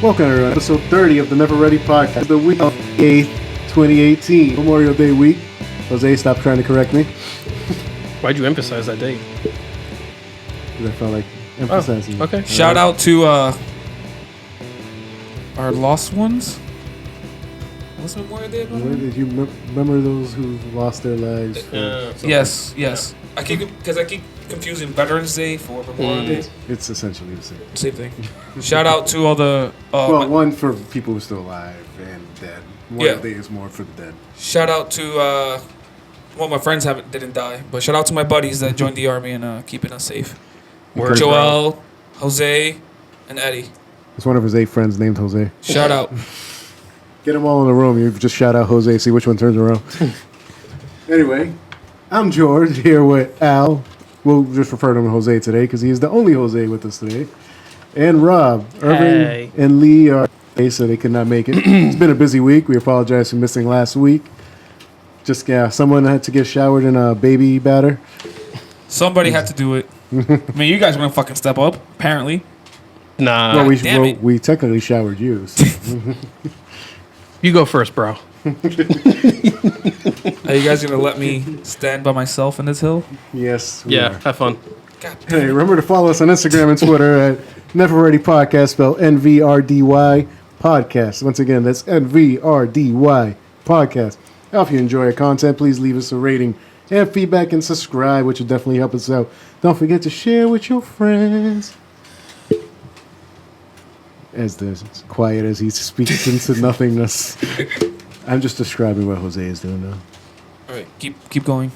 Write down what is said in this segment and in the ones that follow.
Welcome to episode 30 of the Never Ready podcast, the week of 8th, 2018, Memorial Day week. Jose, stop trying to correct me. Why'd you emphasize that date? Because I felt like emphasizing. Okay. Shout out to our lost ones. What's Memorial Day about? Did you remember those who lost their lives? Yes. I keep confusing Veterans Day for Memorial Day. It's essentially the same. Same thing. Shout out to all the. One for people who are still alive and dead. Memorial Day is more for the dead. Shout out to my friends didn't die, but shout out to my buddies that joined the army and keeping us safe. Joel, Jose, and Eddie. It's one of his 8 friends named Jose. Shout out. Get them all in the room. You just shout out Jose, see which one turns around. Anyway, I'm George here with Al. We'll just refer to him as Jose today because he is the only Jose with us today. And Rob, Irving, and Lee are so they could not make it. It's been a busy week. We apologize for missing last week. Someone had to get showered in a baby batter. Somebody had to do it. I mean, you guys were gonna fucking step up, apparently. Nah. Well, we technically showered you. So. You go first, bro. Are you guys gonna let me stand by myself in this hill? Yes. Yeah, have fun. Hey, remember to follow us on Instagram and Twitter at Never Ready Podcast, spelled NVRDY Podcast. Once again, that's NVRDY Podcast. Now, if you enjoy our content, please leave us a rating and feedback and subscribe, which will definitely help us out. Don't forget to share with your friends. As quiet as he speaks into nothingness. I'm just describing what Jose is doing now. All right, keep going.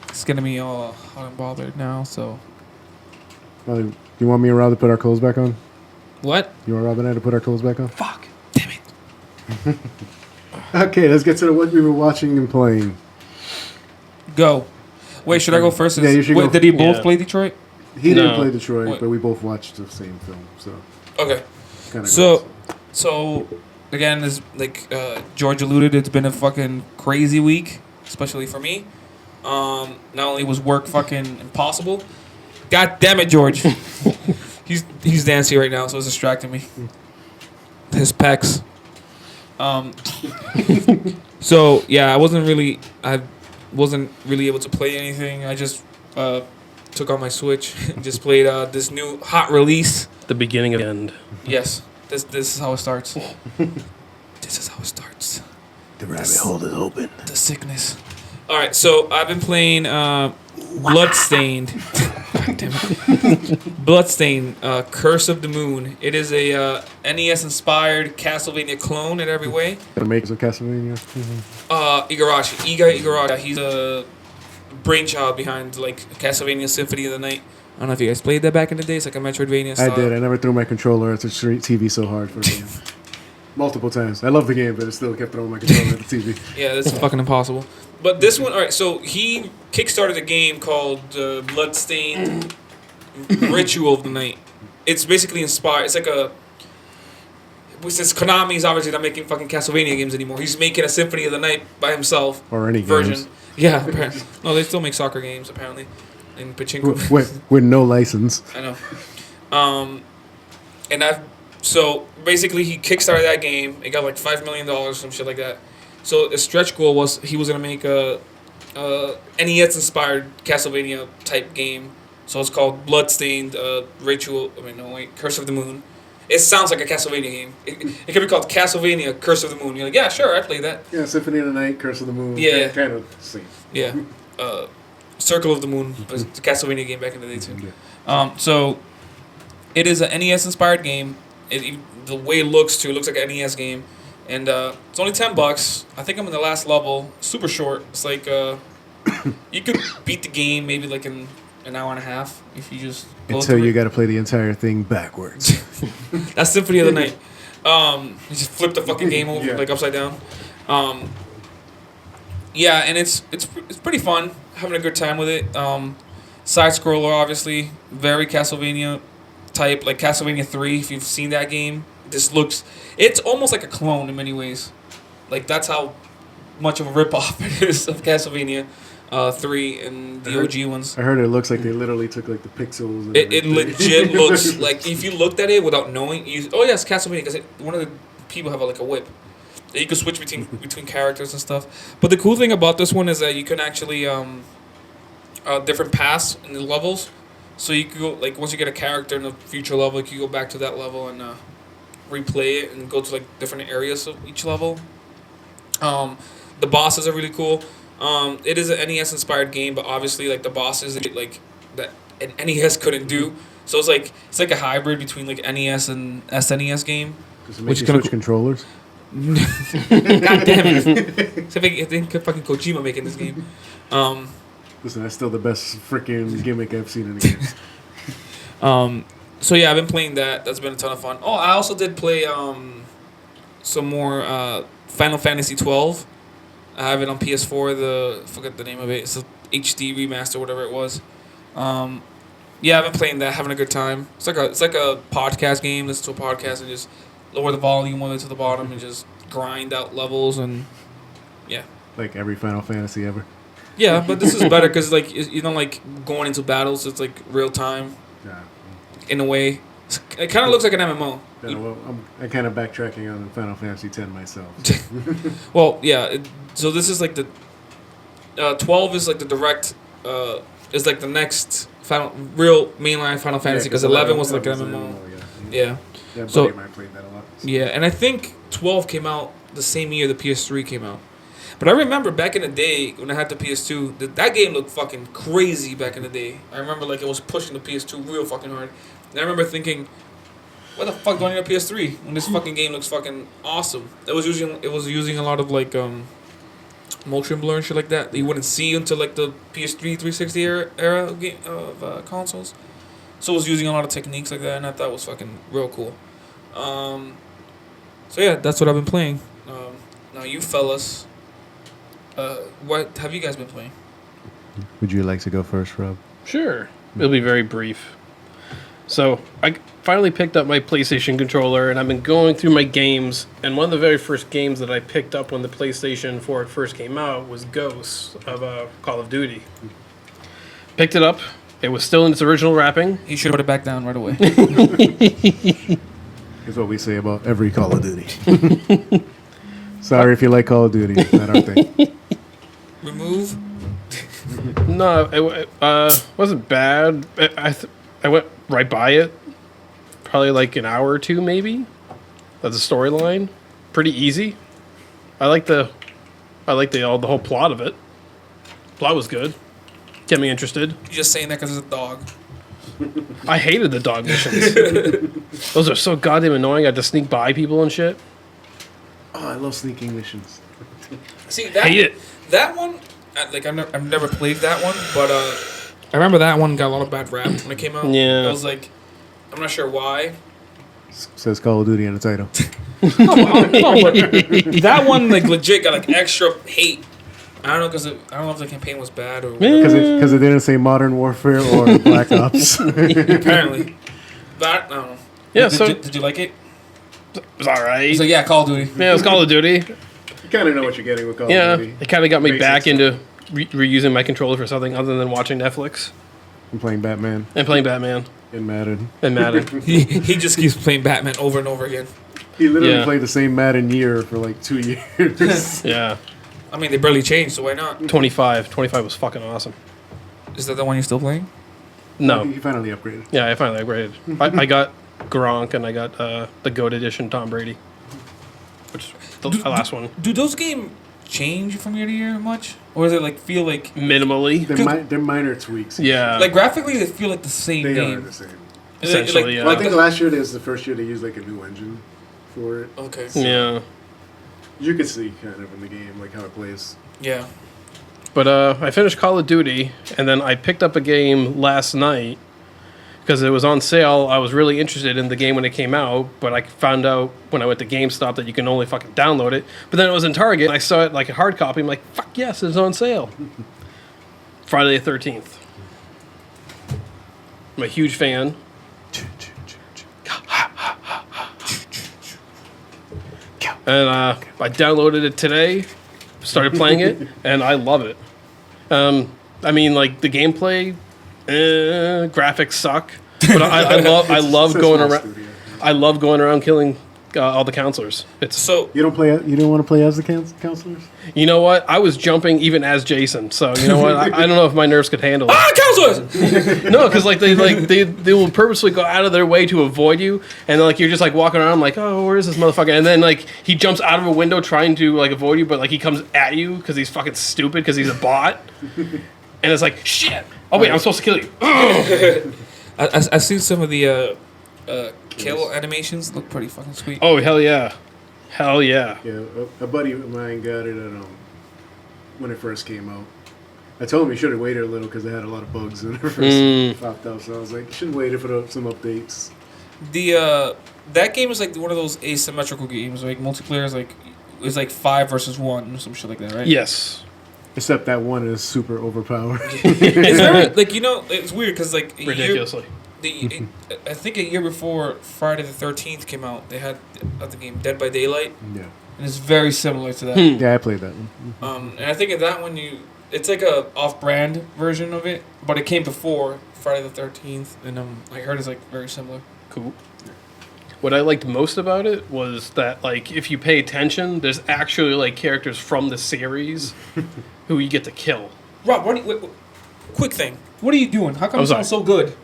It's getting me all hot and bothered now. So, You want me and Rob to put our clothes back on? what? You want Rob and I to put our clothes back on? Fuck! Damn it! Okay, let's get to what we were watching and playing. Go. Wait, should I go first? Yeah, you should go. Did he both play Detroit? He didn't No. play Detroit, What? but we both watched the same film, so Okay. kind of. So again, as George alluded, it's been a fucking crazy week, especially for me. Not only was work fucking impossible. God damn it, George. he's dancing right now, so it's distracting me. His pecs. So yeah, I wasn't really able to play anything. I just took on my Switch and just played this new hot release. The beginning of the end. Yes, this is how it starts. This is how it starts. The rabbit hole is open. The sickness. All right, so I've been playing Bloodstained. God damn it. Bloodstained, Curse of the Moon. It is a NES-inspired Castlevania clone in every way. The makers of Castlevania. Iga Igarashi. He's a brainchild behind Castlevania Symphony of the Night. I don't know if you guys played that back in the day. It's like a Metroidvania style. I did. I never threw my controller at the street TV so hard for the game. Multiple times. I love the game, but I still kept throwing my controller at the TV. Yeah, that's fucking impossible. But this one, all right, so he kickstarted a game called Bloodstained Ritual of the Night. It's basically inspired. It's like since Konami's obviously not making fucking Castlevania games anymore, he's making a Symphony of the Night by himself. Or any version. games. Yeah, apparently. No, they still make soccer games, apparently. And pachinko. With no license. I know. So basically he kickstarted that game. It got like $5 million, some shit like that. So the stretch goal was he was gonna make a NES-inspired Castlevania type game. So it's called Bloodstained Curse of the Moon. It sounds like a Castlevania game. It could be called Castlevania Curse of the Moon. You're like, yeah, sure, I played that. Yeah, Symphony of the Night, Curse of the Moon. Yeah. Kind of same. Yeah. Circle of the Moon was a Castlevania game back in the day too. So it is an NES-inspired game. The way it looks too, it looks like an NES game. And it's only $10. I think I'm in the last level. Super short. It's like you could beat the game maybe like in an hour and a half if you just go Until you it. got to play the entire thing backwards. That's Symphony of the Night. You just flip the fucking game over Yeah. like upside down. Yeah, and it's pretty fun. Having a good time with it. Side scroller, obviously, very Castlevania type, like Castlevania 3. If you've seen that game, it's almost like a clone in many ways. Like that's how much of a ripoff it is of Castlevania. 3 and the OG ones. I heard it looks like they literally took like the pixels. And It everything. legit looks like if you looked at it without knowing, oh yes, Castlevania, because one of the people have like a whip that you can switch between characters and stuff. But the cool thing about this one is that you can actually different paths in the levels, so you could go like once you get a character in a future level, you can go back to that level and replay it and go to like different areas of each level. The bosses are really cool. It is an NES inspired game, but obviously like the bosses like that an NES couldn't do. So it's like a hybrid between like NES and SNES game. Which is switch controllers. God damn it! I think fucking Kojima making this game. Listen, that's still the best freaking gimmick I've seen in a game. So yeah, I've been playing that. That's been a ton of fun. Oh, I also did play some more Final Fantasy 12. I have it on PS4. Forget the name of it. It's a HD remaster, whatever it was. Yeah, I've been playing that, having a good time. It's like a podcast game. Listen to a podcast and just lower the volume all the way to the bottom and just grind out levels and yeah. Like every Final Fantasy ever. Yeah, but this is better because like you don't like going into battles. It's like real time. Yeah. In a way, it kind of looks like an MMO. Yeah, well, I'm kind of backtracking on Final Fantasy X myself. Well, yeah. So this is like the 12 is like the direct is like the next real mainline Final Fantasy because 11 was like an MMO. Yeah. Yeah, So- buddy of mine played that a lot. Yeah, and I think 12 came out the same year the PS3 came out. But I remember back in the day when I had the PS2, that game looked fucking crazy back in the day. I remember like it was pushing the PS2 real fucking hard. And I remember thinking, what the fuck do I need a PS3 when this fucking game looks fucking awesome? It was using a lot of like motion blur and shit like that you wouldn't see until like the PS3 360 era of, consoles. So it was using a lot of techniques like that, and I thought it was fucking real cool. So yeah, that's what I've been playing. Now you fellas, what have you guys been playing? Would you like to go first, Rob? Sure. It'll be very brief. So, I finally picked up my PlayStation controller, and I've been going through my games, and one of the very first games that I picked up when the PlayStation 4 first came out was Ghosts of Call of Duty. Picked it up. It was still in its original wrapping. You should put it back down right away. Is what we say about every Call of Duty. Sorry if you like Call of Duty. It's not our thing. Remove. No, it wasn't bad. I went right by it. Probably like an hour or two, maybe. That's a storyline. Pretty easy. I like the whole plot of it. Plot was good. Get me interested. You're just saying that because it's a dog. I hated the dog missions. Those are so goddamn annoying. I had to sneak by people and shit. Oh, I love sneaking missions. See that? Hate it. That one, I've never played that one, but I remember that one got a lot of bad rap when it came out. Yeah. I was like, I'm not sure why. Says Call of Duty on the title. No, but that one like legit got like extra hate. I don't know because I don't know if the campaign was bad or Because it didn't say Modern Warfare or Black Ops. apparently. But I don't know. Yeah, Did you like it? it was alright. He's like, yeah, Call of Duty. Yeah, it was Call of Duty. You kind of know what you're getting with Call Yeah, of Duty. it kind of got me Basics. back into reusing my controller for something other than watching Netflix I'm playing Batman and playing Batman and Madden. and Madden. He just keeps playing Batman over and over again. He literally Yeah. played the same Madden year for like 2 years. Yeah, I mean, they barely changed, so why not? 25 was fucking awesome. Is that the one you're still playing? No, He finally upgraded. yeah, I finally upgraded. I got Gronk and I got the GOAT edition Tom Brady, which the last one. Do those games change from year to year much, or does it like feel like Minimally, They're minor tweaks. yeah. like graphically they feel like the same They are game? the same. Essentially, yeah. Well, I think last year was the first year they used like a new engine for it. Okay. Yeah, You could see kind of in the game like how it plays. Yeah. but I finished Call of Duty and then I picked up a game last night because it was on sale. I was really interested in the game when it came out, but I found out when I went to GameStop that you can only fucking download it. But then it was in Target, and I saw it like a hard copy. I'm like, fuck yes, it's on sale. Friday the 13th. I'm a huge fan. And I downloaded it today, started playing it, and I love it. I mean, like the gameplay, graphics suck, but I love It's a going small around. studio. I love going around killing all the counselors. It's So You don't want to play as the counselors? you know what, I was jumping even as Jason, so you know what, I don't know if my nerves could handle it. counselors. No, because they will purposely go out of their way to avoid you, and like you're just like walking around like, oh, where is this motherfucker? And then like he jumps out of a window trying to like avoid you, but like he comes at you because he's fucking stupid because he's a bot, and it's like shit. Oh wait, I'm supposed to kill you. I've seen some of the kill animations. Look pretty fucking sweet. Oh hell yeah, hell yeah. Yeah, a buddy of mine got it at, when it first came out. I told him he should have waited a little because it had a lot of bugs when it first popped out. So I was like, you should have waited for some updates. That game is like one of those asymmetrical games. Like multiplayer is like it's like 5 versus 1 or some shit like that, right? Yes. Except that one is super overpowered. It's very like it's weird because like Ridiculously. I think a year before Friday the 13th came out, they had the game Dead by Daylight, Yeah. and it's very similar to that. Yeah, I played that one. And I think in that one it's like a off-brand version of it, but it came before Friday the 13th, and I heard it's like very similar. Cool. What I liked most about it was that, like, if you pay attention, there's actually like characters from the series who you get to kill. Rob, quick thing. What are you doing? How come I'm you sound sorry. so good?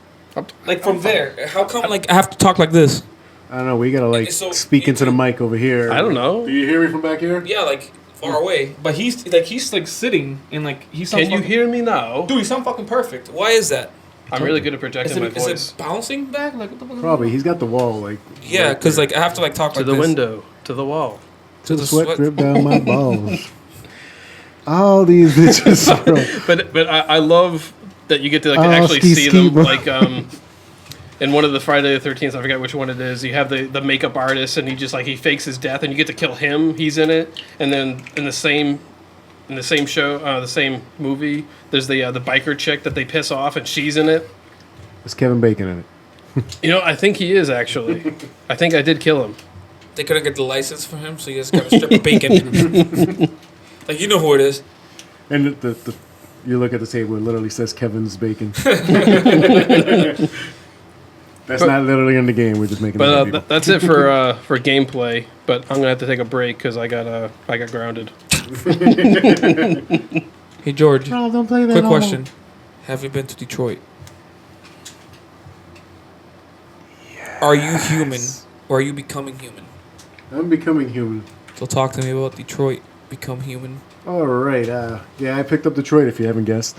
Like from there, how come like I have to talk like this? I don't know. We gotta like So- speak into the mic over here. I don't know. Do you hear me from back here? Yeah, like far away. But he's like sitting and like he sounds. Can you hear me now? Dude, he sounds fucking perfect. Why is that? I'm really good at projecting my Is voice it bouncing back? Like what the fuck? Probably. He's got the wall like. Yeah, right because there. like I have to like talk to like the this. window, to the wall. to the Sweat sweat. drip down my balls. All these bitches are. But I love that you get to like Oh, actually ski, see ski, them bro. like in one of the Friday the 13th, I forget which one it is. You have the makeup artist and he fakes his death and you get to kill him. He's in it, and then in the same show, the same movie, there's the biker chick that they piss off and she's in it. There's Kevin Bacon in it. You know, I think he is actually. I think I did kill him. They couldn't get the license for him, so you just got a strip of bacon. Like you know who it is. And the you look at the table, it literally says Kevin's Bacon. That's not literally in the game. We're just making it up, But people. that's it for gameplay. But I'm gonna have to take a break because I got grounded. Hey George, No, don't play that. quick no. question: have you been to Detroit? Are you human, or are you becoming human? I'm becoming human. So talk to me about Detroit. Become human. All right. Yeah, I picked up Detroit. If you haven't guessed,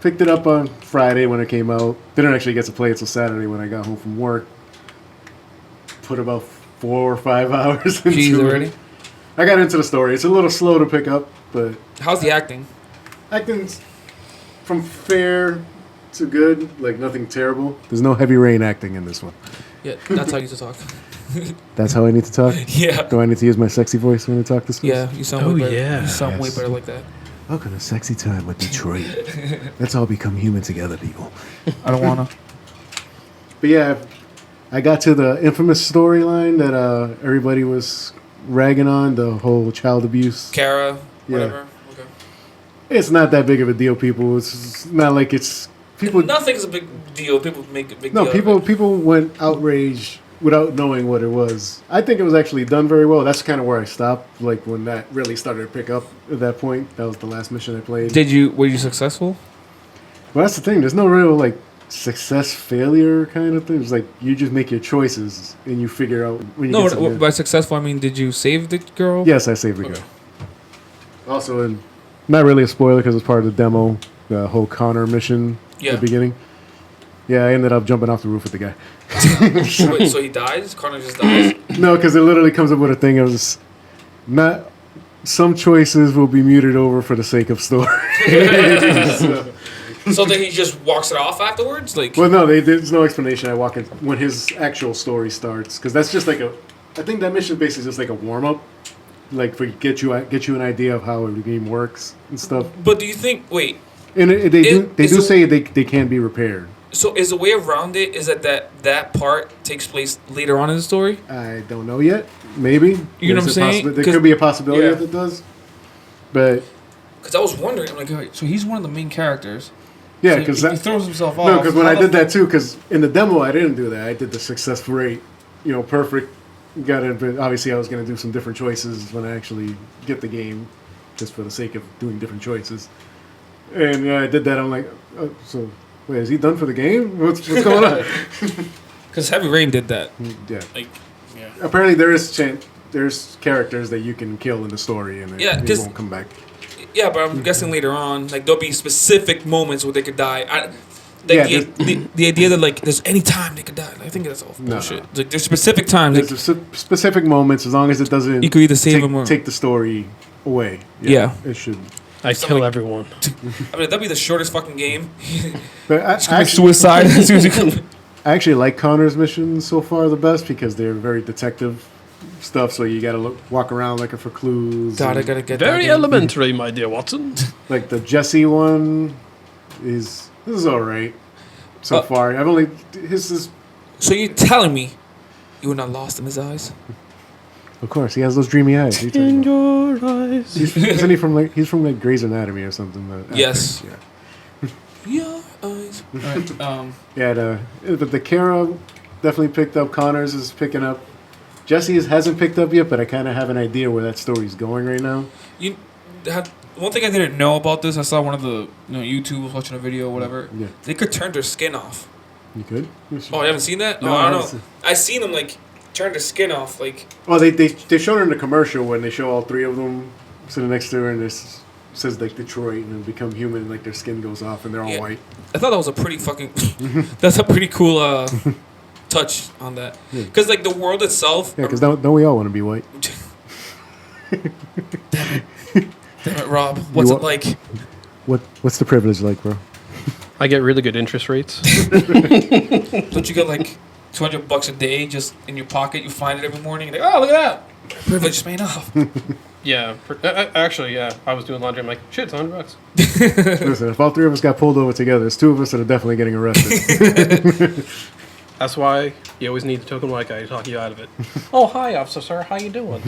picked it up on Friday when it came out. Didn't actually get to play it till Saturday when I got home from work. Put about 4 or 5 hours into Jeez, it. already. I got into the story. It's a little slow to pick up, but How's the acting? acting's from fair to good, like nothing terrible. There's no heavy rain acting in this one. Yeah, that's how you used to talk. That's how I need to talk. Yeah. Do I need to use my sexy voice when I talk this? Yeah, you sound Oh, way better. yeah. You sound way Yes. better like that. Welcome to Sexy Time with Detroit. Let's all become human together, people. I don't wanna. But yeah, I got to the infamous storyline that everybody was ragging on, the whole child abuse. Kara, Yeah. whatever. Okay. It's not that big of a deal, people. It's not like it's people. Nothing's a big deal. People make a big No, deal. people went outraged without knowing what it was. I think it was actually done very well. That's kind of where I stopped. Like when that really started to pick up at that point. That was the last mission I played. Were you successful? Well, that's the thing. There's no real like success failure kind of thing. It's like you just make your choices and you figure out when you No, get something. by successful I mean did you save the girl? Yes, I saved the Okay. girl. Also, and not really a spoiler because it's part of the demo. The whole Connor mission Yeah. at the beginning. Yeah, I ended up jumping off the roof with the guy. Wait, so he dies? Connor just dies? No, because it literally comes up with a thing. It was not. Some choices will be muted over for the sake of story. So then he just walks it off afterwards? Like Well, no, there's no explanation. I walk in when his actual story starts because that's just like a. I think that mission is basically just like a warm up, like for get you an idea of how the game works and stuff. But do you think And they is do it- say they can be repaired. so is the way around it is that part takes place later on in the story? I don't know yet. Maybe You know what I'm saying? There 'Cause- could be a possibility yeah. that it does. But Because I was wondering, I'm like, wait, so he's one of the main characters. yeah, So because he throws himself off. no, because when How I the did that too, because in the demo I didn't do that. I did the success rate, perfect. Got it, but obviously I was going to do some different choices when I actually get the game, just for the sake of doing different choices. And I did that. I'm like, so wait, is he done for the game? What's going on? Because Heavy Rain did that. Yeah. Like, yeah. Apparently there's characters that you can kill in the story, and Yeah, they 'cause- won't come back. Yeah, but I'm guessing later on, like there'll be specific moments where they could die. The idea that like there's any time they could die, I think that's all bullshit. No. Like there's specific times. There's Like, specific moments, as long as it doesn't you could either save them or take the story away. Yeah. It should. I kill everyone. I mean that'd be the shortest fucking game. But Commit suicide as soon as you come. I actually like Connor's missions so far the best because they're very detective stuff. So you gotta walk around looking for clues. God, I and, gotta get Very that game. elementary, my dear Watson. like the Jesse one this is all right so far. I've only his is. So you're telling me you were not lost in his eyes? Of course, he has those dreamy eyes. In your eyes. Isn't he from he's from like Grey's Anatomy or something? Yes. Yeah. Your eyes. Alright, Yeah, but the Kara definitely picked up. Connors is picking up. Jesse's hasn't picked up yet, but I kind of have an idea where that story's going right now. one thing I didn't know about this, I saw one of the YouTube was watching a video or whatever. Yeah. They could turn their skin off. You could? Oh, you haven't seen that? No, Oh, I I don't haven't know. I seen them like turn their skin off, like. Oh, they showed her in the commercial when they show all three of them sitting next to her, and this says like Detroit, and then become human, and like their skin goes off, and they're all white. I thought that was a pretty fucking. That's a pretty cool touch on that. Because like the world itself. Yeah, because don't we all want to be white? Damn it, Rob. What's it like? What's the privilege like, bro? I get really good interest rates. Don't you get like $200 a day just in your pocket? You find it every morning. You're like, oh, look at that. Privilege is paying off. Yeah. Actually, yeah. I was doing laundry. I'm like, shit, it's $100. Listen, if all three of us got pulled over together, there's two of us that are definitely getting arrested. That's why you always need the token white guy to talk you out of it. Oh, hi, officer, sir. How you doing?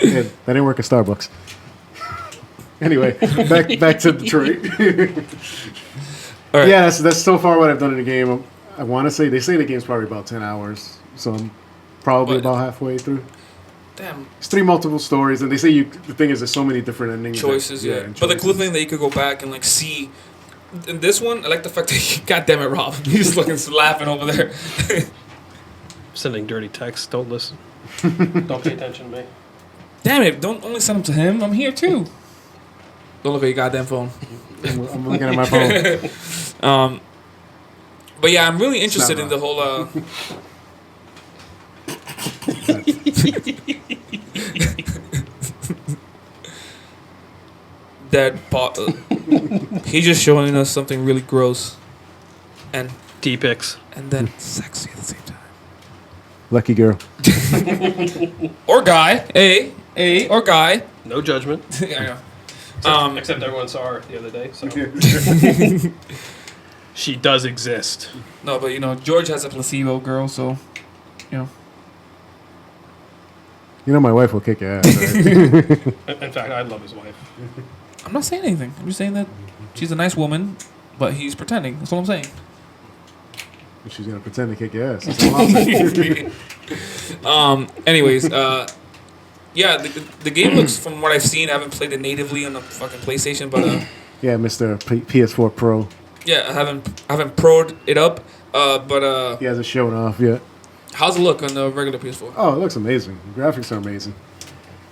Yeah, that didn't work at Starbucks. Anyway, back to Detroit. All right. Yeah, that's so far what I've done in the game. I want to say they say the game's probably about 10 hours, so I'm probably about halfway through. Damn. It's three multiple stories, and they say the thing is there's so many different endings. Choices, yeah. and But the cool choices. thing that you could go back and like see. In this one, I like the fact that, God damn it, Rob. He's looking laughing over there. Sending dirty texts. Don't listen. Don't pay attention to me. Damn it, don't only send them to him. I'm here too. Don't look at your goddamn phone. I'm looking at my phone. But yeah, I'm really interested in the whole. He's just showing us something really gross, and D-pics. then sexy at the same time. Lucky girl. Or guy, or guy. No judgment. I know. Except everyone saw her the other day. So she does exist. No, but George has a placebo girl, so You know my wife will kick your ass. Right? In fact, I love his wife. I'm not saying anything. I'm just saying that she's a nice woman, but he's pretending. That's all I'm saying. She's gonna pretend to kick your ass. That's all I'm saying. Anyways, yeah, the game looks, from what I've seen, I haven't played it natively on the fucking PlayStation, but Yeah, Mr. PS4 Pro. yeah, I haven't pro'd it up, but He hasn't shown off yet. how's it look on the regular PS4? Oh, it looks amazing. The graphics are amazing.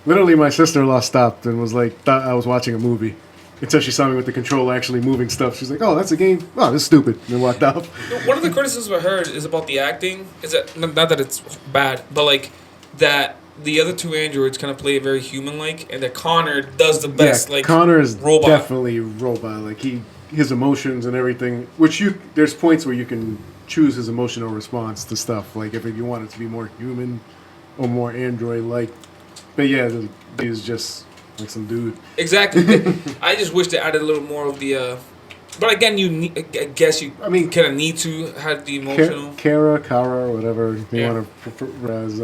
Literally, my sister-in-law stopped and was like, thought I was watching a movie. Until she saw me with the controller actually moving stuff. She's like, oh, that's a game? Oh, this is stupid. And then walked off. One of the criticisms I heard is about the acting. Is that not that it's bad, but like that the other two androids kind of play very human-like, and that Connor does the best. Yeah, like Connor is robot. definitely robot. Like his emotions and everything. Which there's points where you can choose his emotional response to stuff. Like if you want it to be more human or more android-like. But yeah, he's just like some dude. Exactly. I just wish they added a little more of the. But again, I guess you. kind of need to have the emotional. Kara, whatever you Yeah. want to prefer as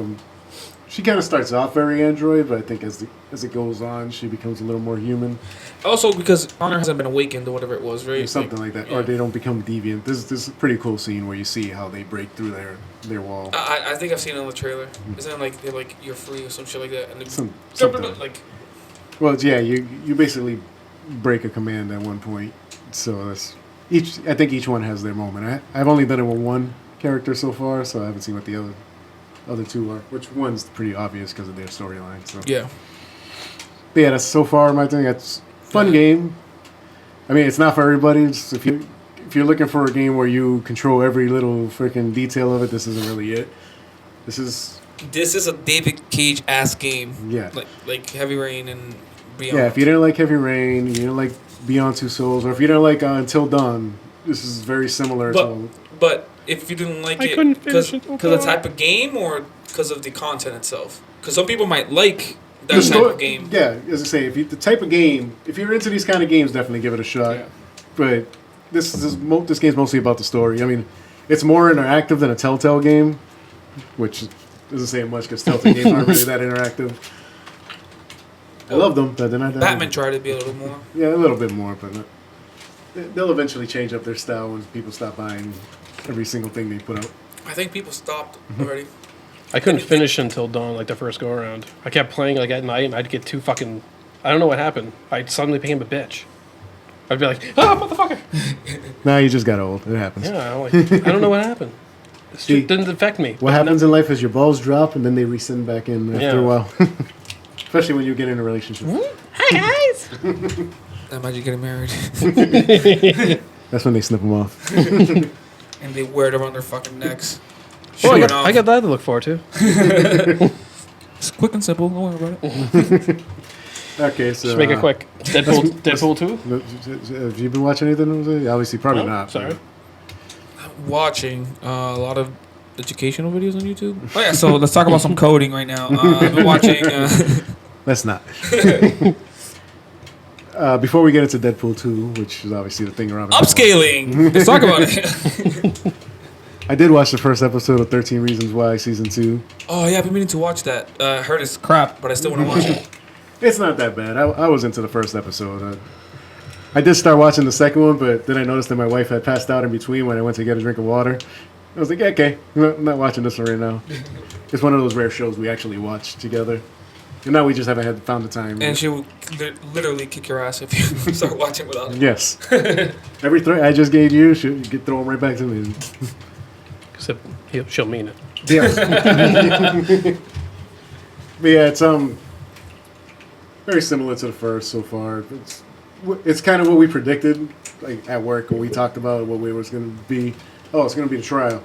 She kind of starts off very android, but I think as it goes on, she becomes a little more human. Also, because Honor hasn't been awakened or whatever it was, right? Or something like that. Yeah. Or they don't become deviant. This is a pretty cool scene where you see how they break through their wall. I think I've seen it on the trailer. Isn't it like they're like you're free or some shit like that? And Something. like Well, yeah, you basically break a command at one point. So that's I think each one has their moment. I've only done it with one character so far, so I haven't seen what the other two are. Which one's pretty obvious because of their storyline. So yeah. But yeah, that's so far my thing. It's fun game. I mean, it's not for everybody. It's if you're looking for a game where you control every little freaking detail of it, this isn't really it. This is a David Cage ass game. Yeah. Like Heavy Rain and Beyond. Yeah, if you didn't like Heavy Rain, you didn't like Beyond Two Souls, or if you didn't like Until Dawn, this is very similar to. But if you didn't like it because of the type of game or because of the content itself, because some people might like that type of game. Yeah, as I say, the type of game, if you're into these kind of games, definitely give it a shot. Yeah. But this game's mostly about the story. I mean, it's more interactive than a Telltale game, which doesn't say much because Telltale games aren't really that interactive. I love them, but they're not that. Batman tried to be a little more. Yeah, a little bit more, but they'll eventually change up their style when people stop buying every single thing they put out. I think people stopped already. I couldn't finish Until Dawn like the first go around. I kept playing like at night, and I'd get too fucking. I don't know what happened. I suddenly became a bitch. I'd be like, motherfucker. Nah, you just got old. It happens. Yeah, I don't know what happened. This shit didn't affect me. What happens in life is your balls drop, and then they rescind back in after a while. Especially when you get in a relationship. Hi guys. Imagine getting married. That's when they snip them off. And they wear it around their fucking necks. Well, I got that to look forward to. It's quick and simple. Don't worry about it. Okay, so just make it quick. Deadpool 2? Have you been watching anything? Obviously, probably not. Sorry. I'm watching a lot of educational videos on YouTube. Oh yeah, so let's talk about some coding right now. I've been watching. Let's not. Before we get into Deadpool 2, which is obviously the thing around upscaling. Let's talk about it. I did watch the first episode of 13 Reasons Why Season 2. Oh yeah, I've been meaning to watch that. I heard it's crap, but I still want to watch it. It's not that bad. I was into the first episode. I did start watching the second one, but then I noticed that my wife had passed out in between when I went to get a drink of water. I was like, yeah, okay, I'm not watching this one right now. It's one of those rare shows we actually watch together. And now we just haven't found the time. And she will literally kick your ass if you start watching without it. Yes. Every threat I just gave you, she'll throw them right back to me. Except she'll mean it. Yeah. But yeah, it's very similar to the first so far. It's kind of what we predicted, like at work when we talked about what we was going to be. Oh, it's going to be the trial.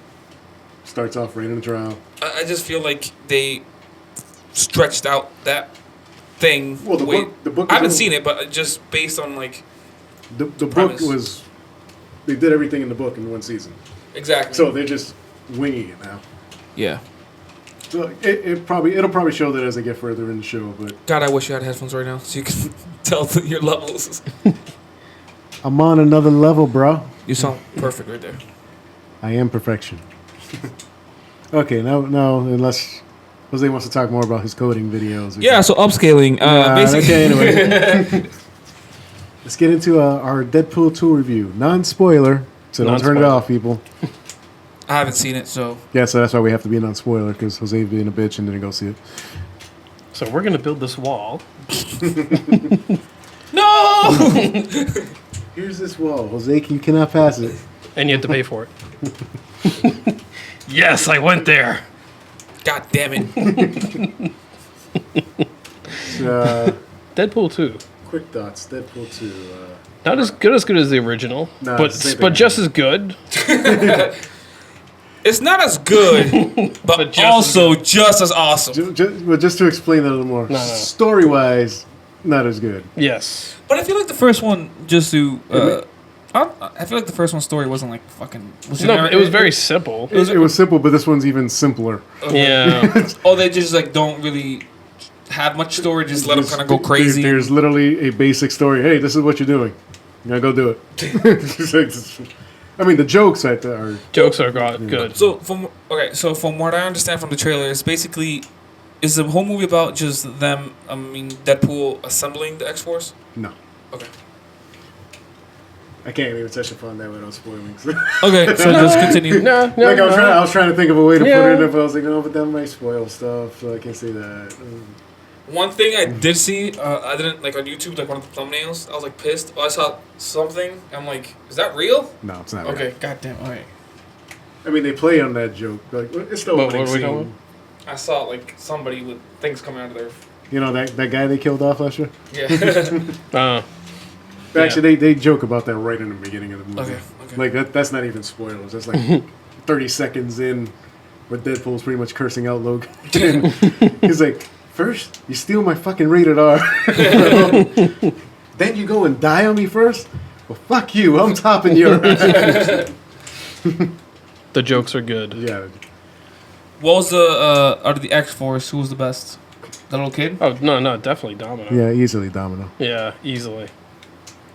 Starts off right in the trial. I just feel like they stretched out that thing. Well, the book. I haven't seen it, but just based on like the book was. They did everything in the book in one season. Exactly. So they're just winging it now. Yeah. So it'll probably show that as they get further in the show, but God, I wish you had headphones right now so you can tell your levels. I'm on another level, bro. You sound perfect right there. I am perfection. Okay, now unless Jose wants to talk more about his coding videos. Yeah, so upscaling. Basically. Okay, anyway. Let's get into our Deadpool 2 review. Non-spoiler, so don't turn it off, people. I haven't seen it, so... Yeah, so that's why we have to be non-spoiler, because Jose being a bitch and didn't go see it. So we're going to build this wall. No! Here's this wall. Jose, you cannot pass it. And you have to pay for it. Yes, I went there. God damn it. Deadpool 2. Quick thoughts. Deadpool 2. Not as good as the original, No, but just as good. It's not as good, but also just as awesome. Just to explain that a little more. No. Story-wise, not as good. Yes. But I feel like the first one, just to... I feel like the first one's story wasn't like fucking... It was very simple. It was simple, but this one's even simpler. Yeah. Oh, they just like don't really have much story. Just let them kind of go crazy. There's literally a basic story. Hey, this is what you're doing. You gotta go do it. I mean, the jokes are Jokes are good. So from what I understand from the trailer, it's basically is the whole movie about just them? I mean, Deadpool assembling the X Force. No. Okay. I can't even touch upon that without spoiling. Okay, so just continue. No, Like I was trying to think of a way to put Yeah. it in, but I was like, no, but that might spoil stuff, so I can't say that. One thing I did see, I didn't like on YouTube, like one of the thumbnails. I was like pissed. I saw something. I'm like, is that real? No, it's not. Okay, Right. goddamn. All right. I mean, they play on that joke. Like it's the What opening are we talking scene. I saw like somebody with things coming out of their. You know that guy they killed off last year. Yeah. Actually, they joke about that right in the beginning of the movie. Okay. Like that's not even spoilers. That's like 30 seconds in, where Deadpool's pretty much cursing out Logan. He's like, first you steal my fucking rated R, then you go and die on me first. Well, fuck you. I'm topping your. The jokes are good. Yeah. What was the out of the X Force? Who was the best? The little kid. Oh no, definitely Domino. Yeah, easily Domino. Yeah, easily.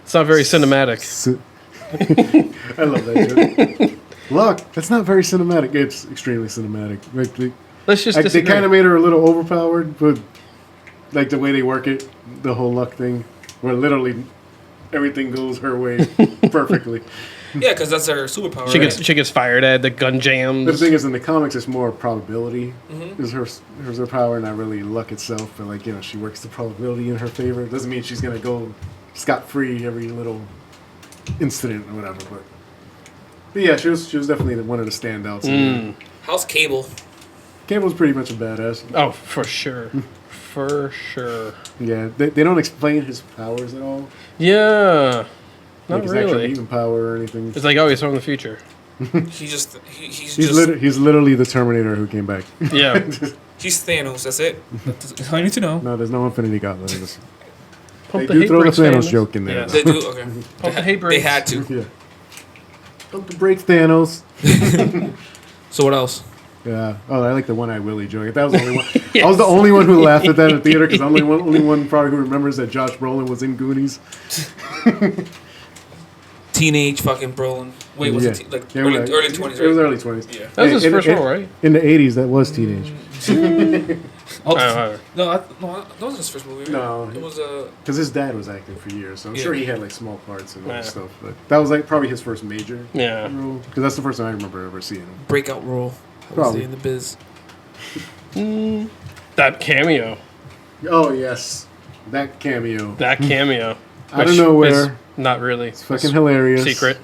It's not very cinematic. I love that joke. Look, that's not very cinematic. It's extremely cinematic. Like, Let's just they disagree. kind of made her a little overpowered, but like the way they work it, the whole luck thing, where literally everything goes her way perfectly. Yeah, because that's her superpower. She gets fired at the gun The jams. thing is, in the comics, it's more probability Mm-hmm. is her power, not really luck itself. But like she works the probability in her favor. It doesn't mean she's gonna go scot free every little incident or whatever. But yeah, she was definitely one of the standouts. How's Cable? Cable's pretty much a badass. Oh, for sure. For sure. Yeah, they don't explain his powers at all. Yeah. Like Not his actual really. mutant power or anything. It's like, oh, he's from the future. He's He's literally the Terminator who came back. Yeah. he's Thanos. That's it. That's all you need to know. No, there's no Infinity Gauntlet in this. Pump They the do hate throw the brakes, Thanos Thanos. joke in there. Yeah. They do. Okay. Pump the hate They brakes. had to. Yeah. Pump the brakes, Thanos. So what else? Yeah. Oh, I like the one-eyed Willie joke. That was the only one. I was the only one who laughed at that in the theater because I'm the only one probably who remembers that Josh Brolin was in Goonies. Teenage fucking Brolin. Wait, was it like Yeah, early right. 20s? It was Right? early 20s. Yeah. That was his first role, right? In the 80s, that was teenage. Oh, Oh, no, that wasn't his first movie. Right? No. It was Because his dad was acting for years, so I'm Yeah. sure he had like small parts and all Yeah. that stuff. But that was like probably his first major yeah. role. Because that's the first time I remember ever seeing him. breakout role. I was Probably. in the biz. That cameo. Oh, yes. That cameo. That cameo. Out of which nowhere. is Not really. It's fucking hilarious. Secret.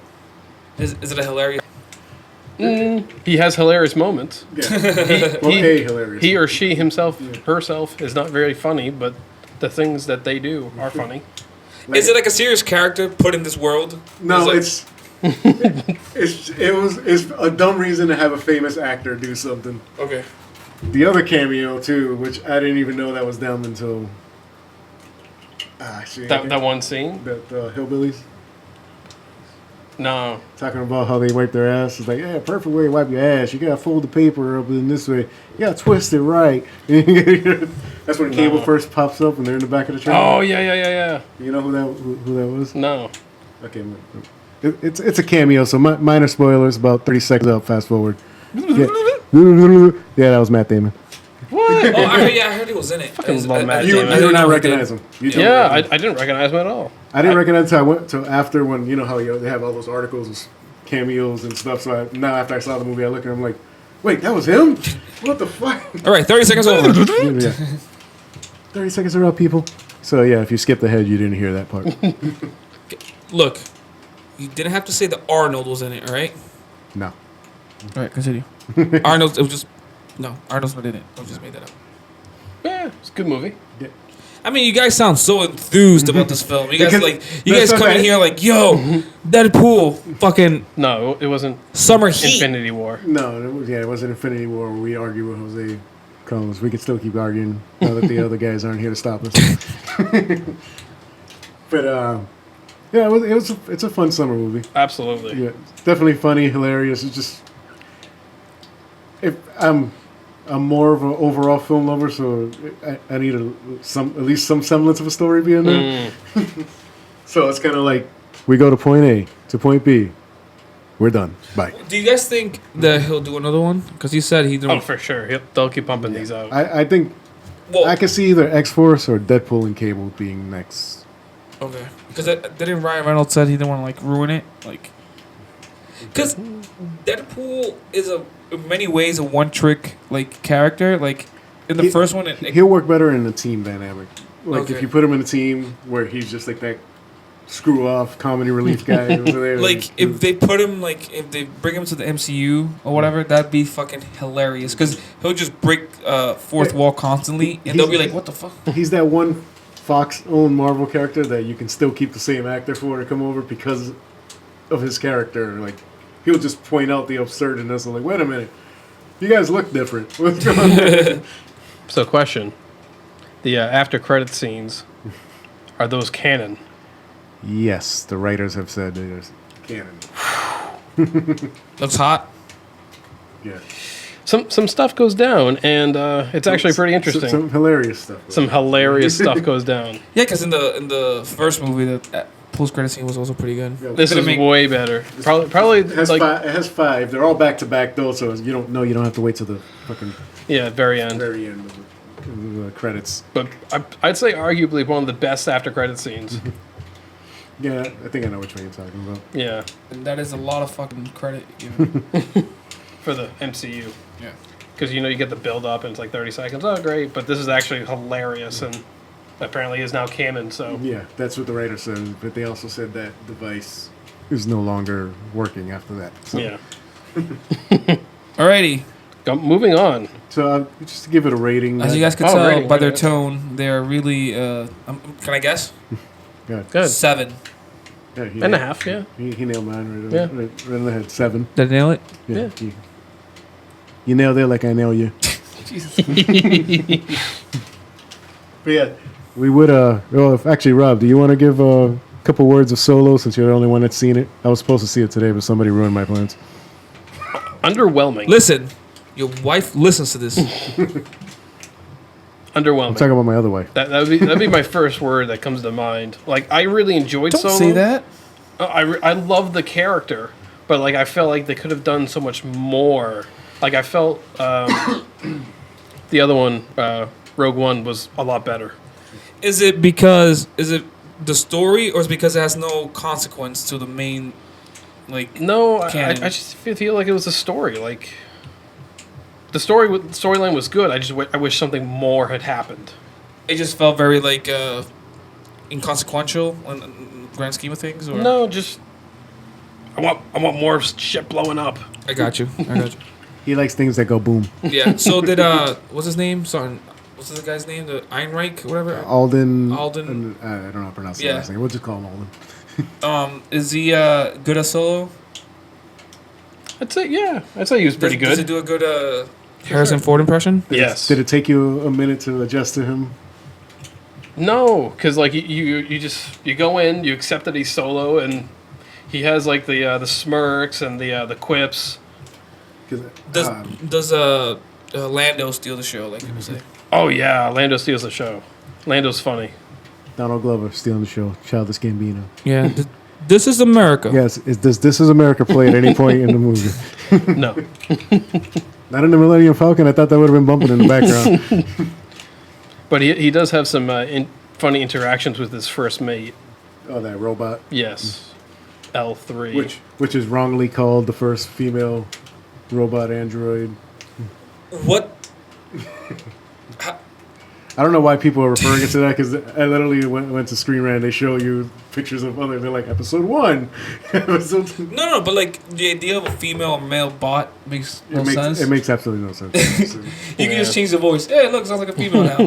Is it a hilarious? He has hilarious moments. Yeah. Well, hilarious. He or she herself is not very funny, but the things that they do are funny. Is it like a serious character put in this world? No, It's it's a dumb reason to have a famous actor do something. okay. The other cameo too, which I didn't even know that was them until That one scene? the hillbillies No. talking about how they wipe their ass. It's like, yeah, perfect way to wipe your ass. You gotta fold the paper up in this way. You gotta twist it right. That's when Cable first pops up and they're in the back of the train. Oh yeah. You know who that was? No. Okay, it's a cameo, so minor spoilers. About 30 seconds up. Fast forward. Yeah, that was Matt Damon. What? Oh, I heard he was in it. Fucking love Matt You Damon. do not recognize him. You don't Yeah, recognize him. I didn't recognize him at all. I didn't recognize until I went to after when you know how they have all those articles and cameos and stuff. So now after I saw the movie, I look at him like, wait, that was him? What the fuck? All right, 30 seconds over. Yeah. 30 seconds are up, people. So yeah, if you skipped ahead, you didn't hear that part. Look, you didn't have to say that Arnold was in it, all right? No. All right, continue. Arnold, it was just Arnold's not in it. I just made that up. Yeah, it's a good movie. I mean, you guys sound so enthused about this film. You guys Because you guys that's come in okay. here like, yo, Deadpool, fucking No, it wasn't summer heat. Infinity War. No, it wasn't Infinity War where we argue with Jose Combs. We can still keep arguing now that the other guys aren't here to stop us. But yeah, it's a fun summer movie. Absolutely. Yeah, it's definitely funny, hilarious. It's just if I'm more of an overall film lover, so I need at least some semblance of a story being there. So it's kind of like we go to point A to point B, we're done. Bye. Do you guys think that he'll do another one? Because he said he Oh, don't. for sure. They'll keep pumping these out. I think Well, I can see either X-Force or Deadpool and Cable being next. okay, because didn't Ryan Reynolds said he didn't want to like ruin it, like, because Deadpool is in many ways a one-trick like character. Like in the first one, He'll work better in a team dynamic. Like Okay. if you put him in a team where he's just like that screw-off comedy relief guy over there. like if they put him like if they bring him to the MCU or whatever, that'd be fucking hilarious. Because he'll just break fourth wall constantly, and they'll be like, "What the fuck?" He's that one Fox-owned Marvel character that you can still keep the same actor for to come over because of his character. Like he'll just point out the absurdness of like, wait a minute, you guys look different. What's going on? So, question: the after credit scenes, are those canon? Yes, the writers have said it is canon. Looks hot. Yeah, Some stuff goes down, and it's actually pretty interesting. Some hilarious stuff. Some hilarious stuff goes down. Yeah, because in the first movie, the post credit scene was also pretty good. Yeah. This is make- way better. Probably It has, like it has five. They're all back to back though, so you don't know. You don't have to wait till the fucking yeah, very end. very end of the credits. But I'd say arguably one of the best after credit scenes. Yeah, I think I know which one you're talking about. Yeah, And that is a lot of fucking credit given. for the MCU. Yeah. Because you get the build up and it's like 30 seconds. Oh, great! But this is actually hilarious and apparently is now canon. So Yeah, that's what the writer said. But they also said that device is no longer working after that. So, yeah. Alrighty. Moving on. So just to give it a rating. As you guys could Oh, tell rating, by their okay. tone, they are really. Can I guess? Good. Good. 7. Yeah, he, And a half. Yeah. He nailed mine Yeah. right in the head. 7. Did I nail it? Yeah. You nailed it like I nailed you. But yeah, we would well, actually, Rob, do you want to give a couple words of Solo since you're the only one that's seen it? I was supposed to see it today, but somebody ruined my plans. Underwhelming. Listen, your wife listens to this. Underwhelming. I'm talking about my other wife. That'd be my first word that comes to mind. Like I really enjoyed Don't Solo. say that. I love the character, but like I felt like they could have done so much more. Like I felt the other one, Rogue One, was a lot better. Is it the story, or is it because it has no consequence to the main, like? No, I Canon. just feel like it was a story. Like the storyline was good. I wish something more had happened. It just felt very like inconsequential in the grand scheme of things. Or? No, just I want more shit blowing up. I got you. He likes things that go boom. Yeah. So did what's his name? Sorry, what's the guy's name? The Einreich, whatever. Alden. I don't know how to pronounce the Yeah. last name. We'll just call him Alden. Is he good at Solo? I'd say he was pretty Does he good. do a good Harrison Ford impression? Yes. Did it take you a minute to adjust to him? No, because like you go in, you accept that he's Solo, and he has like the smirks and the quips. Does Lando steal the show? Like people say. Oh yeah, Lando steals the show. Lando's funny. Donald Glover stealing the show. Childish Gambino. Yeah. This is America. Yes. Does This Is America play at any point in the movie? No, Not in the Millennium Falcon. I thought that would have been bumping in the background. but he does have some funny interactions with his first mate. Oh, that robot. Yes, L3. Which is wrongly called the first female robot android. What? I don't know why people are referring it to that because I literally went to Screen Rant. They show you pictures of other. They're like episode 1. Episode 2. No, but like the idea of a female or male bot makes no sense. It makes absolutely no sense. You can just change the voice. Hey, look, it sounds like a female now.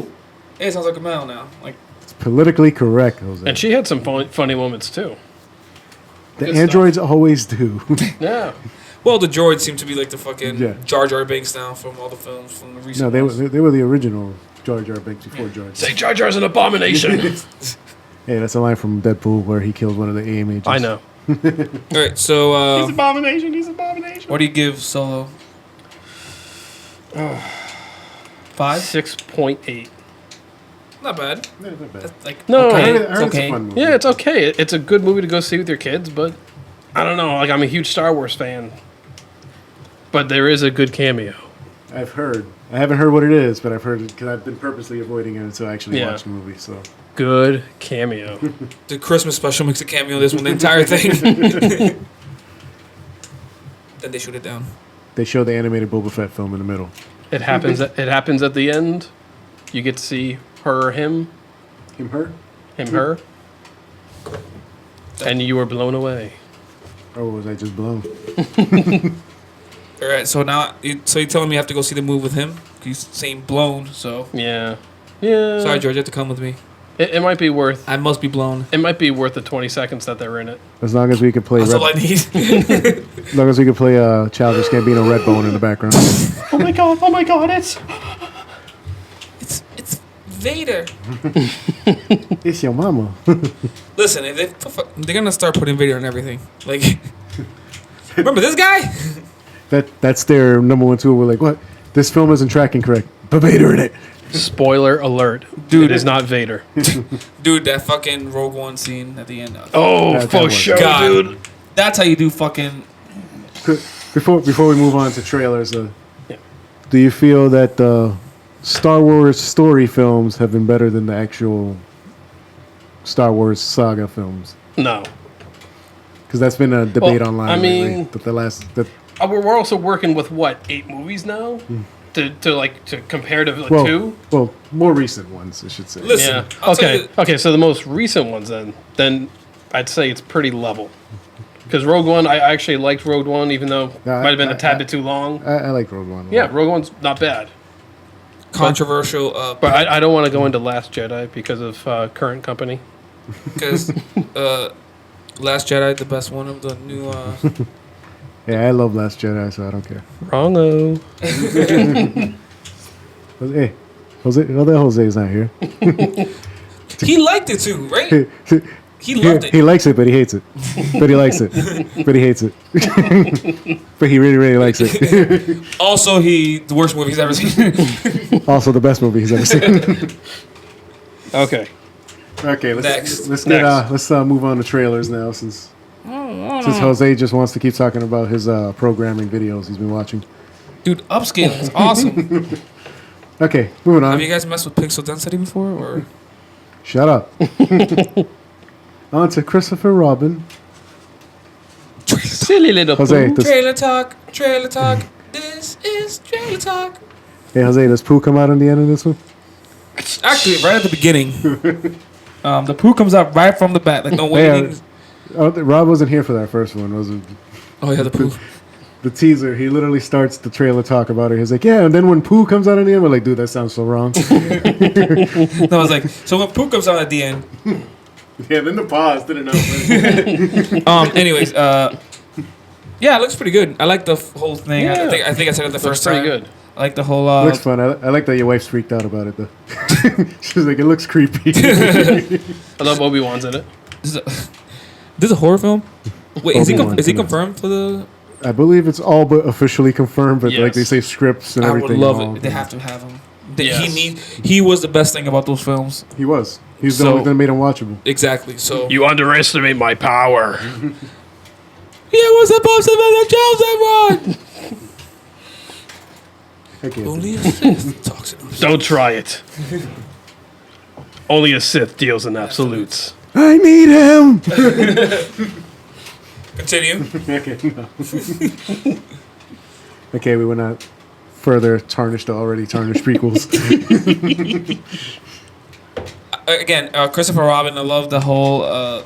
Hey, it sounds like a male now. Like It's politically correct, Jose. And she had some funny moments too. The good androids always do. Yeah. well, the droids seem to be like the fucking Yeah. Jar Jar Binks now from all the films from the recent. No, they ones. were the original Jar Jar Binks before Jar Jar. Say Jar Jar's an abomination. Hey, that's a line from Deadpool where he kills one of the AIM agents. I know. All right, so He's abomination. He's abomination. what do you give Solo? 5? 6.8. Not bad. Yeah, not bad. That's like No. okay. I heard It's it's a okay. fun movie. Yeah, it's okay. It's a good movie to go see with your kids, but I don't know. Like I'm a huge Star Wars fan, but there is a good cameo. I've heard. I haven't heard what it is, but I've heard it because I've been purposely avoiding it until I actually Yeah. watch the movie. So Good cameo. The Christmas special makes a cameo. This one, the entire thing. Then they shoot it down. they show the animated Boba Fett film in the middle. It happens. It happens at the end. You get to see her or him, Him, her? her, and you were blown away. Or was I just blown? All right, so now, so you're telling me I have to go see the movie with him? He's saying blown, so. Yeah. Yeah. Sorry, George, you have to come with me. It might be worth. I must be blown. It might be worth the 20 seconds that they're in it. As long as we could play, That's all I need. as long as we could play Childish Gambino Redbone in the background. Oh my god! Oh my god! It's Vader. It's your mama. Listen, if they're gonna start putting Vader on everything. Like, remember this guy? That's their number one tool. We're like, what? This film isn't tracking correct. But Vader in it. Spoiler alert, Dude. It is not Vader. Dude, that fucking Rogue One scene at the end. Oh, That for was- sure, God. dude. That's how you do fucking. Before we move on to trailers, Yeah. do you feel that the Star Wars story films have been better than the actual Star Wars saga films? No. Because that's been a debate Well, online I lately. mean- But the last, the, We're also working with what, 8 movies now? To compare to well, 2? well, more recent ones, I should say. Listen, Yeah. I'll tell Okay. you- Okay. So the most recent ones, then I'd say it's pretty level. Because Rogue One, I actually liked Rogue One, even though it Yeah, might have been I- a tad bit too long. I like Rogue One. a lot. Yeah, Rogue One's not bad. Controversial, But I don't want to go into Last Jedi because of current company. because Last Jedi, the best one of the new. Yeah, I love Last Jedi, so I don't care. Wrong-o. Hey, Jose, no, that Jose's not here. He liked it too, right? He loved it. He likes it, but he hates it. But he likes it, but he hates it. But he really, really likes it. Also, the worst movie he's ever seen. Also, the best movie he's ever seen. Okay. Okay, Next. let's move on to trailers now, since Jose just wants to keep talking about his programming videos he's been watching. Dude, upscale is awesome. Okay, moving Have on. you guys messed with pixel density before, or? Shut up. On to Christopher Robin. Silly little Jose, poo. does, Trailer talk, trailer talk. This is trailer talk. hey Jose, does Pooh come out in the end of this one? Actually, right at the beginning, the poo comes out right from the bat. Like no waiting. Rob wasn't here for that first one. Was it? Oh yeah, the poo. The teaser, he literally starts the trailer talk about it. He's like, yeah, and then when Pooh comes out in the end, we're like, dude, that sounds so wrong. No, I was like, so when poo comes out at the end. Yeah, then the pause didn't know. Anyways, yeah, it looks pretty good. I like the whole thing. Yeah. I think I said it the Looks first pretty time. good. I like the whole. Looks fun. I like that your wife's freaked out about it, though. She's like, it looks creepy. I love Obi-Wan's in it. This is a horror film. Wait, is he Obi-Wan's in it. confirmed for the? I believe it's all but officially confirmed, but like Yes. they say scripts and I would everything. love all- it. They have to have him. Yes. He was the best thing about those films. He was. He's the So- only thing that made him watchable. Exactly. So You underestimate my power. he was supposed to be the chosen one. I can't. Only a Sith talks in us. Don't try it. Only a Sith deals in absolutes. I need him. Continue. Okay, no. Okay, we will not further tarnish the already tarnished prequels. Again, Christopher Robin. I love the whole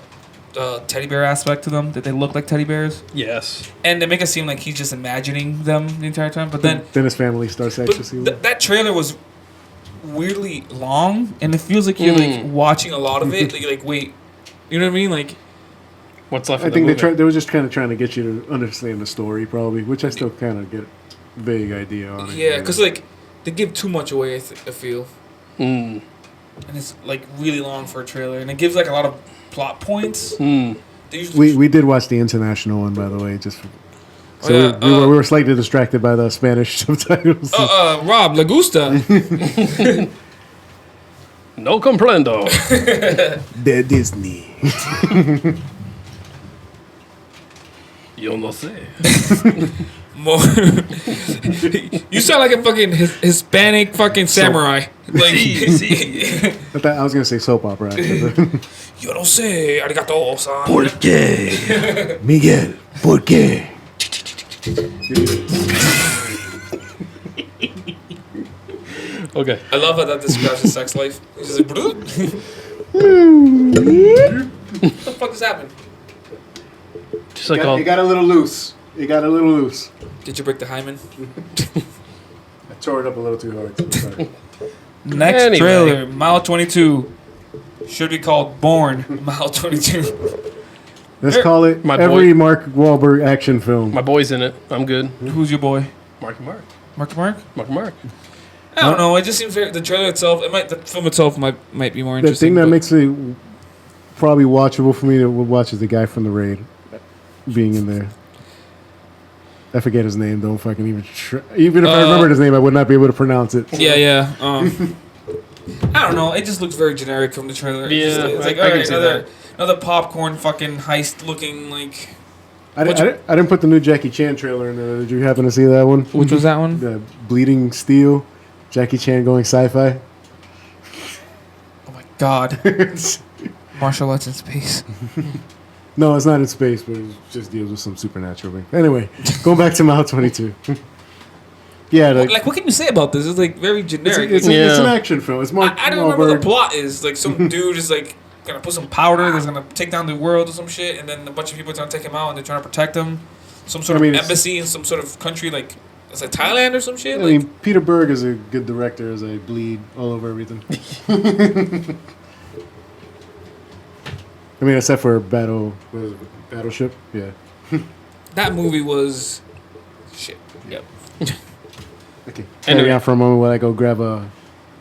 teddy bear aspect to them. That they look like teddy bears, Yes. and they make it seem like he's just imagining them the entire time. But then, Then his family starts but actually. that trailer was weirdly long, and it feels like you're like watching a lot of it. Like wait, you know what I mean? Like What's left I of the think movie? they were just kind of trying to get you to understand the story, probably, which I still kind of get a vague idea on it. yeah, because like they give too much away. I feel. Mm. And it's like really long for a trailer, and it gives like a lot of plot points. Mm. They usually We did watch the international one, by the way, just for, so yeah, we were slightly distracted by the Spanish subtitles. Rob Lagusta. No comprendo. De Disney. Yo no sé. More. You sound like a fucking Hispanic fucking samurai. Like, I was gonna say soap opera. yo no sé, arigato, san. ¿Por qué? Miguel, ¿por qué? Okay. I love how that describes his sex life. He's just like, what the fuck just happened? Just like all. It got a little loose. Did you break the hymen? I tore it up a little too hard. So sorry. Next Anyway. trailer, Mile 22. Should be called Born Mile 22. Let's call it My every boy- Mark Wahlberg action film. My boy's in it. I'm good. Who's your boy? Marky Mark. Mark? Mark. I don't know. It just seems very, the trailer itself. The film itself might be more The interesting. thing that but- makes it probably watchable for me to watch is the guy from the raid being in there. I forget his name. Don't fucking even if I remembered his name, I would not be able to pronounce it. Yeah. I don't know. It just looks very generic from the trailer. Yeah, It's like, I can alright, see another popcorn fucking heist looking like. I didn't put the new Jackie Chan trailer in there. Did you happen to see that one? Which was that one? The Bleeding Steel. Jackie Chan going sci-fi. Oh my god. Martial arts in space. No, it's not in space, but it just deals with some supernatural thing. Anyway, going back to Mile 22. Yeah, Like, what can you say about this? It's like very generic. it's an action film. It's Mark I don't remember what Wahlberg. the plot is. Like some dude is like gonna put some powder that's gonna take down the world or some shit, and then a bunch of people are trying to take him out and they're trying to protect him. Some sort of embassy in some sort of country like it's like Thailand or some shit. I mean, Peter Berg is a good director as I bleed all over everything. I mean, except for Battleship. Yeah. That movie was shit. Yep. Okay. Carry on for a moment while I go grab a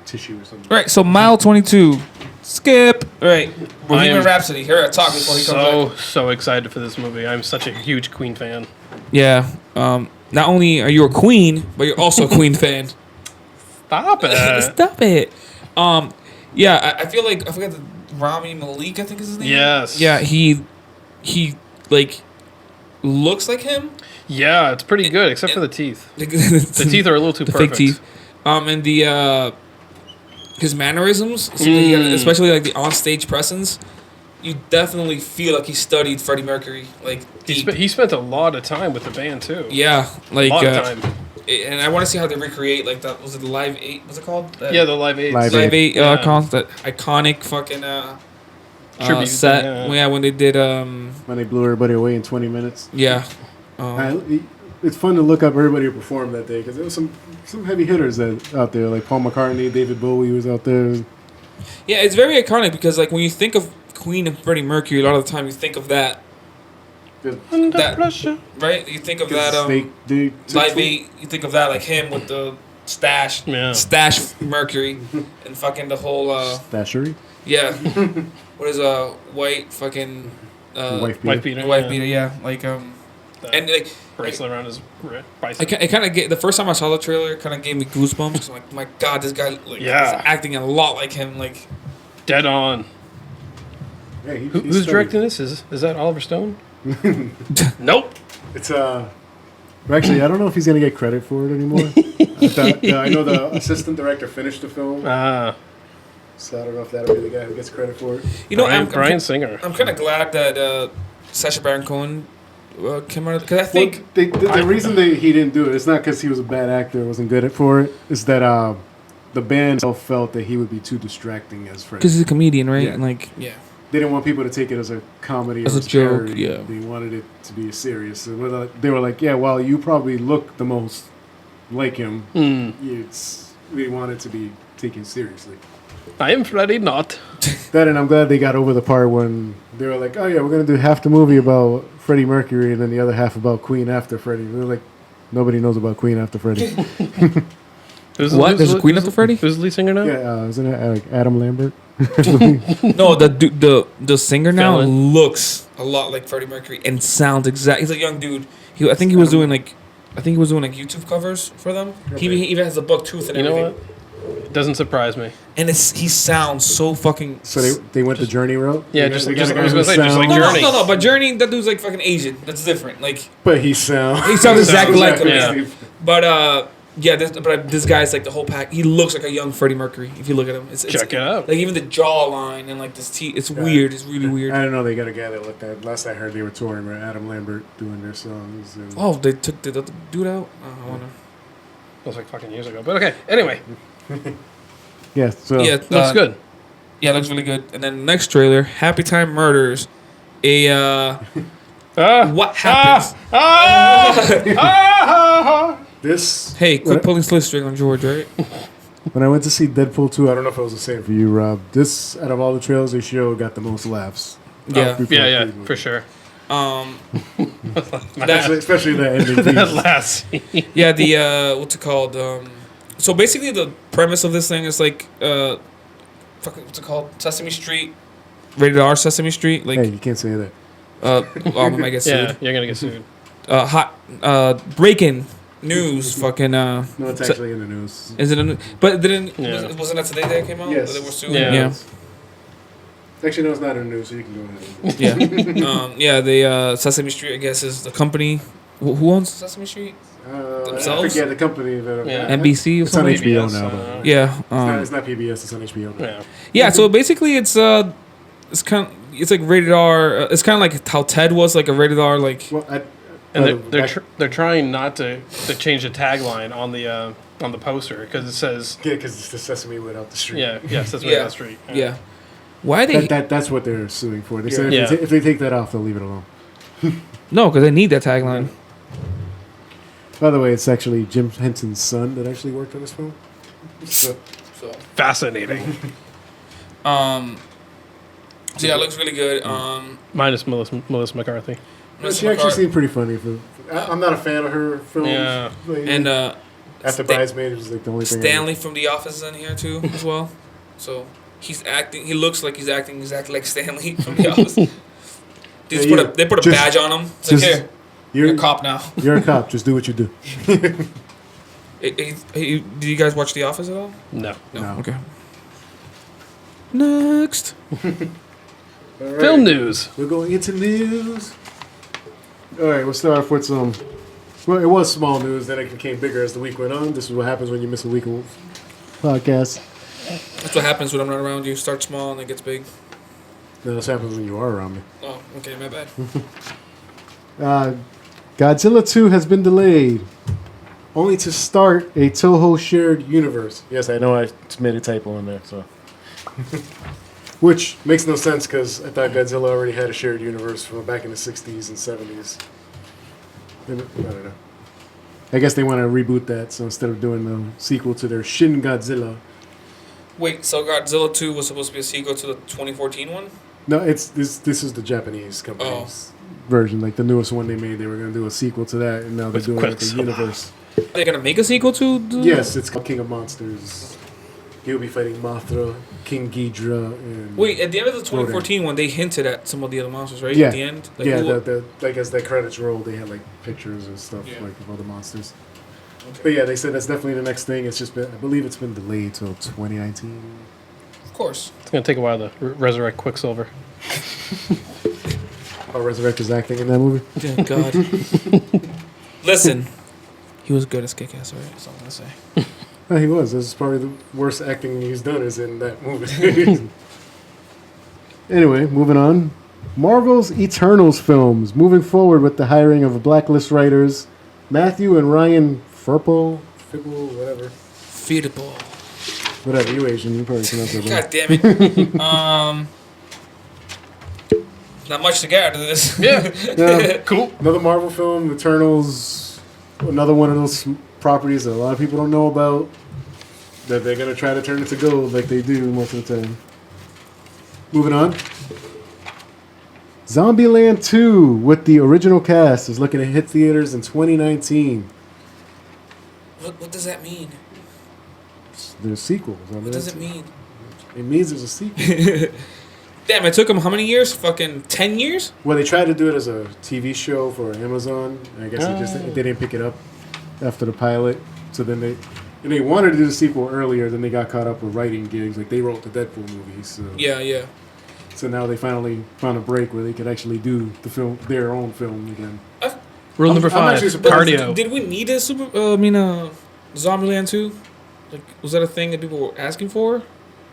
tissue or something. All right, so Mile 22. Skip. All right. Bohemian am Rhapsody. Here, I talk before he comes back. So excited for this movie. I'm such a huge Queen fan. Yeah. Not only are you a Queen, but you're also a Queen fan. Stop it. Stop it. Yeah, I feel like I forgot the Rami Malek, I think is his name. Yes. Yeah, he like looks like him. Yeah, it's pretty good, except for the teeth. The The teeth are a little too the perfect. fake teeth. And the his mannerisms, especially like the on-stage presence, you definitely feel like he studied Freddie Mercury. Like He spent a lot of time with the band too. yeah, like a lot of time. and I want to see how they recreate like that. Was it the Live 8? What's it called? Yeah, the Live Aid. Live Live 8 Yeah. that iconic fucking Tribute, set. yeah. Yeah, when they did When they blew everybody away in 20 minutes. yeah. It's fun to look up everybody who performed that day because there was some heavy hitters out there, like Paul McCartney, David Bowie was out there. Yeah, it's very iconic because like when you think of Queen and Freddie Mercury, a lot of the time you think of that, Pressure. right? You think of that Live 8. You think of that like him with the stash Mercury, and fucking the whole Stashery? yeah. What is white fucking Wife Wife beater. beater. wife beater? Yeah, like That and like. bracelet around his bicep. It kind of the first time I saw the trailer, it kind of gave me goosebumps. 'Cause I'm like, my God, this guy like is acting a lot like him. Like, Dead on. Yeah, Who's directing this? Is that Oliver Stone? Nope. It's actually, I don't know if he's gonna get credit for it anymore. I know the assistant director finished the film, so I don't know if that'll be the guy who gets credit for it. you know, Bryan Singer. I'm kind of glad that Sacha Baron Cohen came out because I think The reason he didn't do it, it's not because he was a bad actor, wasn't good for it. It's that the band felt that he would be too distracting as Freddie. because he's a comedian, right? Yeah. And like, yeah, They didn't want people to take it as a comedy As or a joke, parody. yeah. They wanted it to be serious. So they were like, yeah, well, you probably look the most like him. We want it to be taken seriously. I am Freddy, not. That, and I'm glad they got over the part when they were like, oh yeah, we're going to do half the movie about Freddie Mercury and then the other half about Queen after Freddie. They're like, nobody knows about Queen after Freddie. What? There's a Queen after Freddie? Who's the lead singer now? Yeah, isn't it like Adam Lambert? no, the singer now Fallon. looks a lot like Freddie Mercury and sounds exact. He's a young dude. I think he was doing like YouTube covers for them. Okay. He even has a buck tooth and You know everything. what? It doesn't surprise me. And he sounds so fucking. So they went the Journey route? Yeah, They just got I a guy was who gonna say, just like sounds- Journey. No. But Journey, that dude's like fucking Asian. That's different. Like But he sounds... he sounds exactly like him. yeah. But Yeah, this guy's like the whole pack. He looks like a young Freddie Mercury. If you look at him, Check it out. Like even the jawline and like this teeth. It's weird. It's really weird. I don't know. They got a guy that looked at. Last I heard, they were touring with Adam Lambert doing their songs. And Oh, they took the dude out. Oh, I wonder. That was like fucking years ago. But okay. Anyway, yeah. So Yeah, looks good. Yeah, it looks really good. And then the next trailer, Happy Time Murders. What happens? this. Hey, quit pulling slit string on George, right? When I went to see Deadpool 2, I don't know if it was the same for you, Rob. This, out of all the trailers they showed, got the most laughs. Yeah. Yeah, for sure. Especially the ending. That last scene. Yeah, the what's it called? So basically, the premise of this thing is like, what's it called? Sesame Street, rated R Sesame Street. Like, Hey, you can't say that. I might get Yeah, sued. you're gonna get sued. Breaking news. Fucking. No, it's actually in the news. Is it? But didn't Yeah. wasn't that today that it came out? Yes. That they were suing? Yeah. Yeah. Actually, no, it's not in the news, so you can go ahead. Yeah. The Sesame Street, I guess, is the company. Who owns Sesame Street? I Themselves? forget the company. That, Yeah. NBC or It's on something. HBO PBS, now. But Yeah. it's not PBS. It's on HBO now. Yeah. Yeah. So basically, it's kind of, it's like rated R. It's kind of like how Ted was like a rated R. Like Well, And they're trying not to change the tagline on the poster because it says because it's the Sesame without the street. that's what Yeah. the street. yeah. Why are they? That's what they're suing for. They said Yeah. if they take that off, they'll leave it alone. No, because they need that tagline. By the way, it's actually Jim Henson's son that actually worked on this film. So, Fascinating. So yeah, it looks really good. Minus Melissa McCarthy. she actually seemed pretty funny. I'm not a fan of her films. Yeah. And after Bridesmaids was like the only thing. Stanley from The Office is in here too as well. So he's acting. He looks like he's acting exactly like Stanley from The Office. They put a badge on him. It's like, here, you're a cop now. You're a cop. Just do what you do. Do you guys watch The Office at all? No. No. Okay. Next. All right. Film news. We're going into news. All right, we'll start off with some. Well, it was small news, then it became bigger as the week went on. This is what happens when you miss a week of podcast. That's what happens when I'm not around you. Start small and it gets big. No, this happens when you are around me. Oh, okay, my bad. Godzilla 2 has been delayed, only to start a Toho shared universe. Yes, I know I made a typo in there, so. Which makes no sense because I thought Godzilla already had a shared universe from back in the 60s and 70s. I don't know. I guess they want to reboot that, so instead of doing the sequel to their Shin Godzilla. Wait, so Godzilla 2 was supposed to be a sequel to the 2014 one? No, this is the Japanese company's version, like the newest one they made. They were going to do a sequel to that, and now they're doing like a universe. Are they going to make a sequel to the... Yes, it's called King of Monsters. He'll be fighting Mothra, King Ghidorah, and... Wait, at the end of the 2014 one, they hinted at some of the other monsters, right? Yeah. At the end? Like, Yeah, who- like as the credits rolled, they had like pictures and stuff Yeah. like of other monsters. Okay. But yeah, they said that's definitely the next thing. It's just been, I believe it's been delayed till 2019. Of course. It's gonna take a while to resurrect Quicksilver. Oh, Resurrect is acting in that movie. Oh, God. Listen, he was good as Kick-Ass, right? That's all I'm going to say. Oh, he was. This is probably the worst acting he's done is in that movie. Anyway, moving on. Marvel's Eternals films moving forward with the hiring of blacklist writers Matthew and Ryan Fibble, whatever. Feedable. Whatever, you Asian, you probably pronounce that God right. damn it. Not much to get out of this. Yeah. Cool. Another Marvel film, Eternals, another one of those properties that a lot of people don't know about, that they're going to try to turn into gold like they do most of the time. Moving on. Zombieland 2 with the original cast is looking to hit theaters in 2019. What does that mean? There's sequels. What does it mean? It means there's a sequel. Damn, it took them how many years? Fucking 10 years? Well, they tried to do it as a TV show for Amazon. And I guess they didn't pick it up after the pilot. So then they wanted to do the sequel earlier. Then they got caught up with writing gigs. Like they wrote the Deadpool movie. So Yeah. So now they finally found a break where they could actually do the film, their own film again. Rule number I'm 5: actually surprised. cardio. Did we need a Zombieland 2? Like, was that a thing that people were asking for?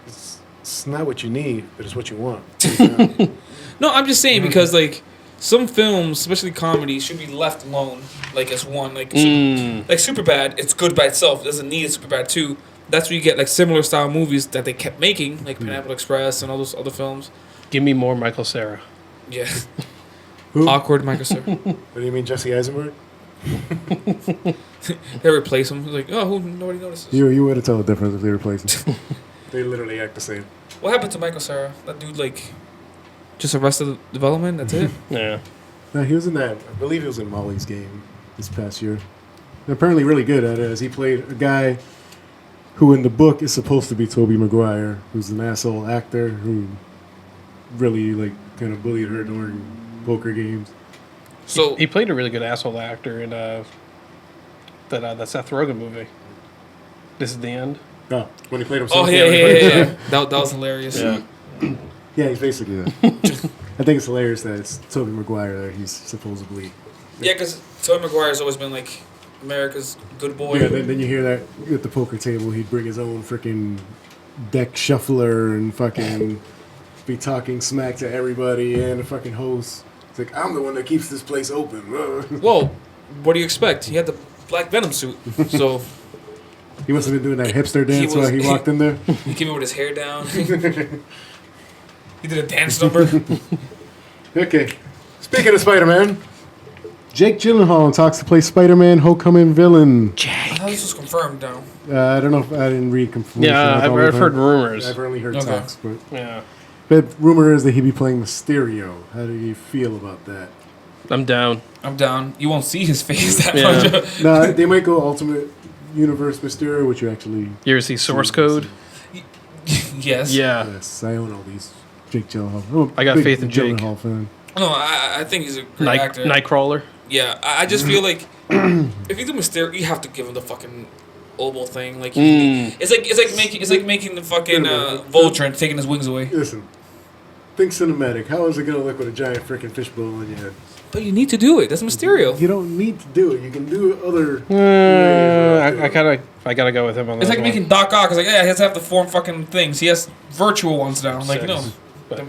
It's not what you need, but it's what you want. No, I'm just saying because like some films, especially comedies, should be left alone, like as one. Like like Superbad, it's good by itself. It doesn't need a Superbad 2. That's where you get like similar style movies that they kept making, like Pineapple Express and all those other films. Give me more Michael Cera. Yeah. Who? Awkward Michael Cera. What do you mean, Jesse Eisenberg? They replace him. Like, oh, nobody notices. You would have told the difference if they replaced him. They literally act the same. What happened to Michael Cera? That dude, like, just Arrested Development? That's it? Yeah. No, he was in that. I believe he was in Molly's Game this past year. They're apparently really good at it, as he played a guy who in the book is supposed to be Tobey Maguire, who's an asshole actor who really like kind of bullied her during poker games. So He played a really good asshole actor in that Seth Rogen movie. This is the end. Oh, when he played himself. oh yeah. That was hilarious. Yeah. Yeah, he's basically that. I think it's hilarious that it's Tobey Maguire that he's supposedly. Yeah, because Tobey Maguire's always been like America's good boy. Yeah, then you hear that at the poker table, he'd bring his own freaking deck shuffler and fucking be talking smack to everybody and the fucking host. It's like, I'm the one that keeps this place open. Well, what do you expect? He had the Black Venom suit, so He must have been doing that hipster dance was- while he walked in there. he came in with his hair down. He did a dance number. Okay. Speaking of Spider-Man, Jake Gyllenhaal talks to play Spider-Man homecoming villain. I thought this was confirmed now. I don't know if I didn't read confirmation. Yeah, like all I've the heard time. rumors. I've only heard Okay. talks, but Yeah. rumor is that he'd be playing Mysterio. How do you feel about that? I'm down. I'm down. You won't see his face that Yeah. much. No, they might go Ultimate Universe Mysterio, which you actually. You ever see Source Code? Yes. Yeah. Yes, I own all these. Jake Gyllenhaal. I'm a I got big faith in Jake. Gyllenhaal fan. No, I think he's a great actor. Nightcrawler. Yeah, I just feel like if you do Mysterio, you have to give him the fucking oboe thing. Like it's like making the fucking Vulture and taking his wings away. Listen, think cinematic. How is it gonna look with a giant freaking fishbowl in your head? But you need to do it. That's Mysterio. You don't need to do it. You can do other. I gotta go with him on that. It's like one. making Doc Ock. It's like, yeah, he has to have the form fucking things. He has virtual ones now. Like, Six. no. But-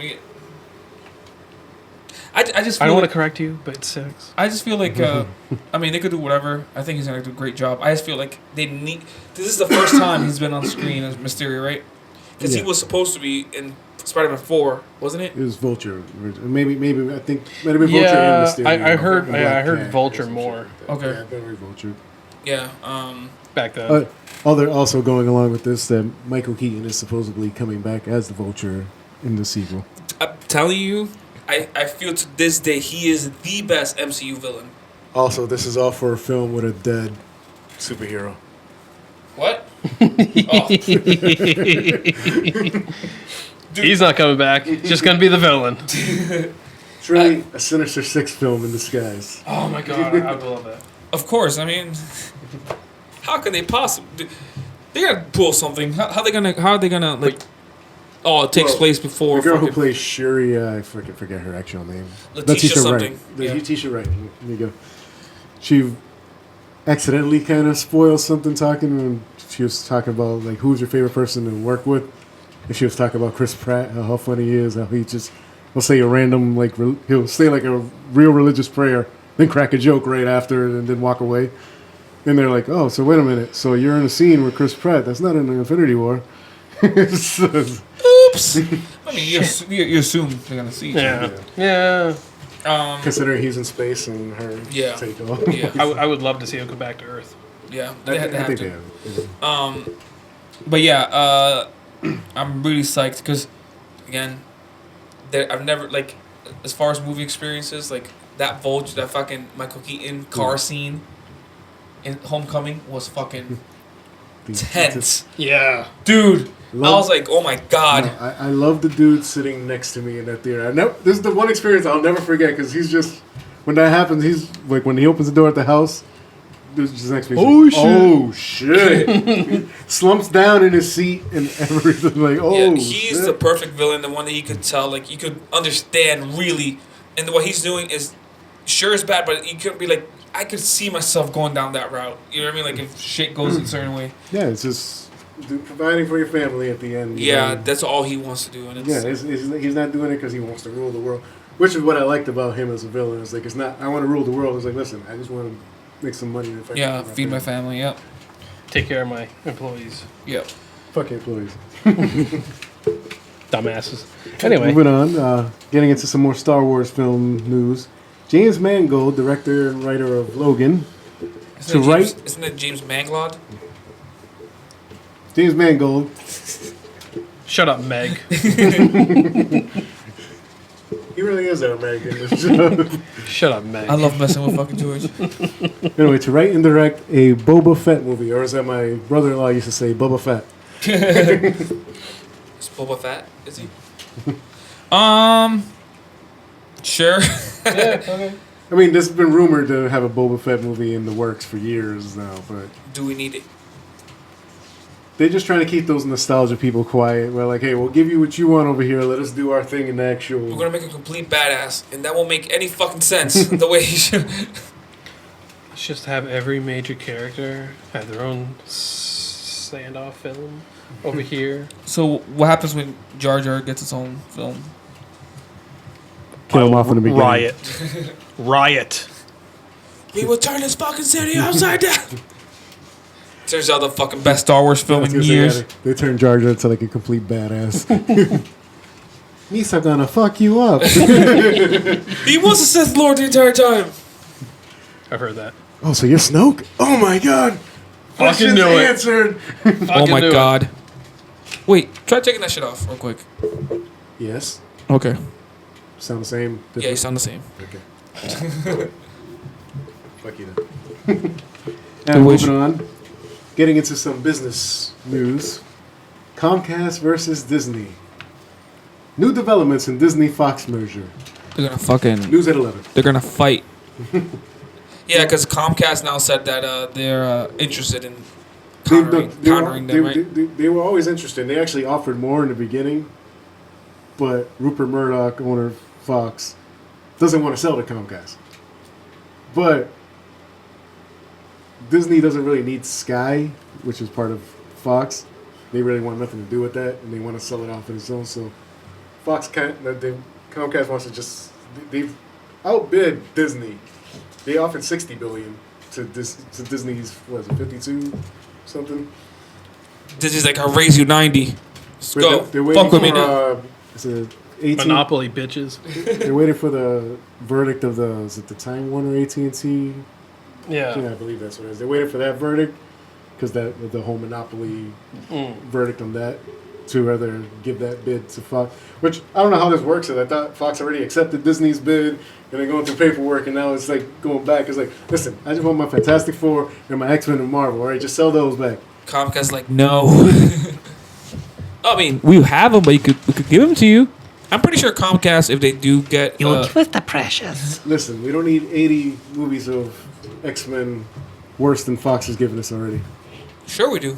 I just feel I don't want like, to correct you, but it's 6. I just feel like I mean they could do whatever. I think he's gonna do a great job. I just feel like they need. This is the first time he's been on screen as Mysterio, right? Because he Yeah. was supposed to be in Spider-Man 4, wasn't it? It was Vulture. Maybe I think might have been Vulture and Mysterio. I heard. And I Black heard Cat Vulture or some more shit like that. Okay. Yeah, very Vulture. Yeah. back then. They're also going along with this that Michael Keaton is supposedly coming back as the Vulture in the sequel. I'm telling you, I feel to this day he is the best MCU villain. Also, this is all for a film with a dead superhero. What? Oh. He's not coming back. He's just gonna be the villain. It's really a Sinister Six film in disguise. Oh my god, I would love that. Of course, I mean, how can they possibly? They gotta pull something. How are they gonna like? Oh, it takes Well, place before. The girl who fucking- plays Shuri, I forget her actual name. Letitia something. Wright. Yeah. Letitia Wright. There you go. She accidentally kind of spoiled something talking when she was talking about like who's your favorite person to work with. And she was talking about Chris Pratt, how funny he is, how he just will say a random like he'll say like a real religious prayer, then crack a joke right after, and then walk away. And they're like, oh, so wait a minute, so you're in a scene with Chris Pratt? That's not in the Infinity War. So, Oops. I mean, you assume they're gonna see each other. Yeah. considering he's in space and her Yeah. take off. Yeah. I would love to see him come back to Earth. Yeah. I They have think to. they have. But yeah, I'm really psyched because, again, I've never like, as far as movie experiences, like that Vulture, that fucking Michael Keaton car scene in Homecoming was fucking tense, Yeah. dude. I Love- was like, oh my god. No, I love the dude sitting next to me in that theater. This is the one experience I'll never forget because he's just when that happens, he's like when he opens the door at the house. Dude's just next to me. Oh, He's shit. like, oh shit! Slumps down in his seat and everything. Like oh, Yeah, he's shit. the perfect villain, the one that you could tell, like you could understand really, and what he's doing is sure is bad, but you couldn't be like, I could see myself going down that route. You know what I mean? Like if shit goes a certain way. Yeah, it's just providing for your family at the end. Yeah, that's all he wants to do, and it's he's not doing it because he wants to rule the world, which is what I liked about him as a villain. It's like it's not I want to rule the world. It's like listen, I just want to make some money. Feed my family. Yep. Take care of my employees. Yep. Fuck employees. Dumbasses. Anyway. Moving on, getting into some more Star Wars film news. James Mangold, director and writer of Logan, Isn't it James Mangold? James Mangold. Shut up, Meg. He really is our American. Shut up, Meg. I love messing with fucking George. Anyway, to write and direct a Boba Fett movie, or as my brother-in-law used to say, Boba Fett. Is Boba Fett? Is he? Sure. Yeah, okay. I mean, this has been rumored to have a Boba Fett movie in the works for years now, but Do we need it? they're just trying to keep those nostalgia people quiet. We're like, hey, we'll give you what you want over here. Let us do our thing in the actual. We're gonna make a complete badass, and that won't make any fucking sense the way he should. Let's just have every major character have their own standoff film over here. So what happens when Jar Jar gets its own film? Kill him off in the beginning. Riot. Riot. We will turn this fucking city upside down. Turns out the fucking best Star Wars film in years. They turned Jar Jar into like a complete badass. Misa gonna fuck you up. He was a Sith Lord the entire time. I've heard that. Oh, so you're Snoke? Oh my god. Fucking Questions knew it. answered. Oh my knew it. god. Wait, try taking that shit off real quick. Yes. Okay. Sound the same? Yeah, you sound the same. Okay. Fuck you then. And moving on. Getting into some business news. Comcast versus Disney. New developments in Disney-Fox merger. They're gonna fucking. News at 11. They're gonna fight. Yeah, because Comcast now said that they're interested in countering them, right? They were always interested. They actually offered more in the beginning, but Rupert Murdoch, owner of Fox, doesn't want to sell to Comcast. But Disney doesn't really need Sky, which is part of Fox. They really want nothing to do with that, and they want to sell it off on its own. So Comcast wants to just they've outbid Disney. They offered $60 billion to Disney's what is it, 52 something. Disney's like, I'll raise you 90. Let's go. They're waiting Fuck with me now. for is it 18? Monopoly, bitches. They're waiting for the verdict of is it the Time Warner AT&T? Yeah. I believe that's what it is. They're waiting for that verdict because the whole monopoly verdict on that to rather give that bid to Fox. Which I don't know how this works. I thought Fox already accepted Disney's bid and then going through paperwork, and now it's like going back. It's like, listen, I just want my Fantastic Four and my X-Men and Marvel. All right, just sell those back. Comcast's like, no. I mean, we have them, but we could give them to you. I'm pretty sure Comcast, if they do get, You'll give us the precious. Listen, we don't need 80 movies of X-Men worse than Fox has given us already. Sure we do.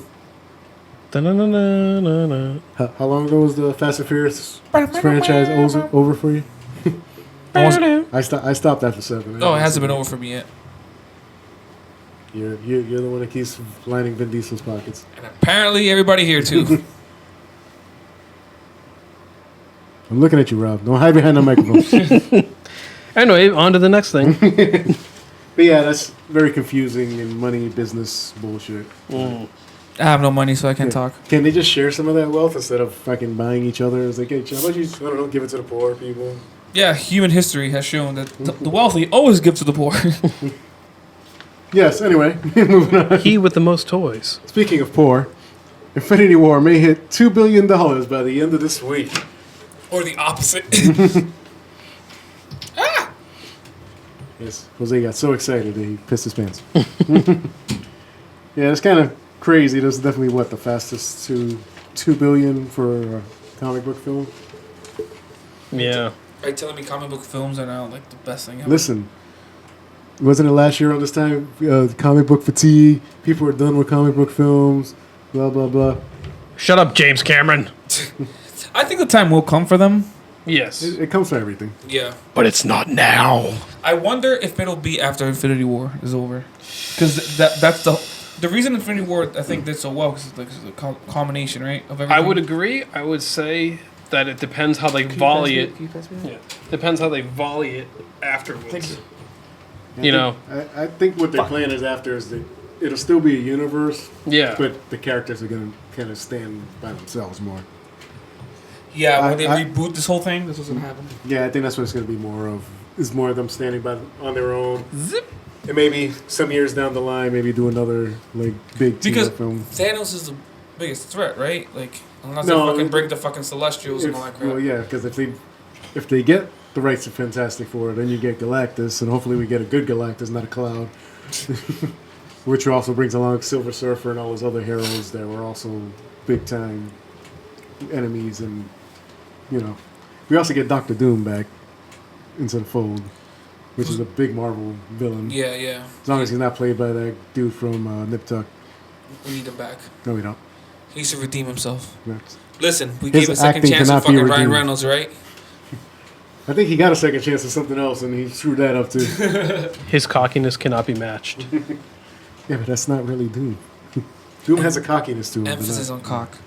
How long ago was the Fast and Furious franchise over for you? I stopped after 7. Oh, it hasn't been over for me yet. You're the one that keeps lining Vin Diesel's pockets. And apparently everybody here too. I'm looking at you, Rob. Don't hide behind the microphone. Anyway, on to the next thing. But yeah, that's very confusing and money business bullshit. I have no money, so I can't talk. Can they just share some of that wealth instead of fucking buying each other? It's like, hey, how about you, I don't know, give it to the poor people? Yeah, human history has shown that the wealthy always give to the poor. Yes, anyway, moving on. He with the most toys. Speaking of poor, Infinity War may hit $2 billion by the end of this week. Or the opposite. Yes, Jose got so excited that he pissed his pants. Yeah, it's kind of crazy. This is definitely, the fastest to $2 billion for a comic book film? Yeah. Are you telling me comic book films are now like the best thing ever? Listen, wasn't it last year on this time, comic book fatigue, people are done with comic book films, blah, blah, blah. Shut up, James Cameron. I think the time will come for them. Yes. It comes from everything. Yeah. But it's not now. I wonder if it'll be after Infinity War is over, because that's the reason Infinity War I think did so well because it's a culmination, right, of everything. I would agree. I would say that it depends how they volley it. Yeah. Depends how they volley it afterwards. You know. I think what their plan is after is that it'll still be a universe. Yeah. But the characters are going to kind of stand by themselves more. Yeah, when they reboot this whole thing, this was gonna happen. Yeah, I think that's what it's going to be more of. Is more of them standing on their own. Zip. And maybe some years down the line, maybe do another like big Because film. Thanos is the biggest threat, right? Like unless No, they fucking bring the fucking Celestials and all that crap. Well, yeah, because if they get the rights to Fantastic Four, then you get Galactus, and hopefully we get a good Galactus, not a cloud. Which also brings along Silver Surfer and all those other heroes that were also big time enemies, and we also get Doctor Doom back into the fold, which is a big Marvel villain. Yeah, yeah. As long as he's not played by that dude from Nip Tuck. We need him back. No, we don't. He needs to redeem himself. That's- Listen, we His gave a second acting chance to cannot be fucking Ryan redeemed. Reynolds, right? I think he got a second chance at something else, and he screwed that up too. His cockiness cannot be matched. Yeah, but that's not really Doom. Doom has a cockiness to him. Emphasis on cock.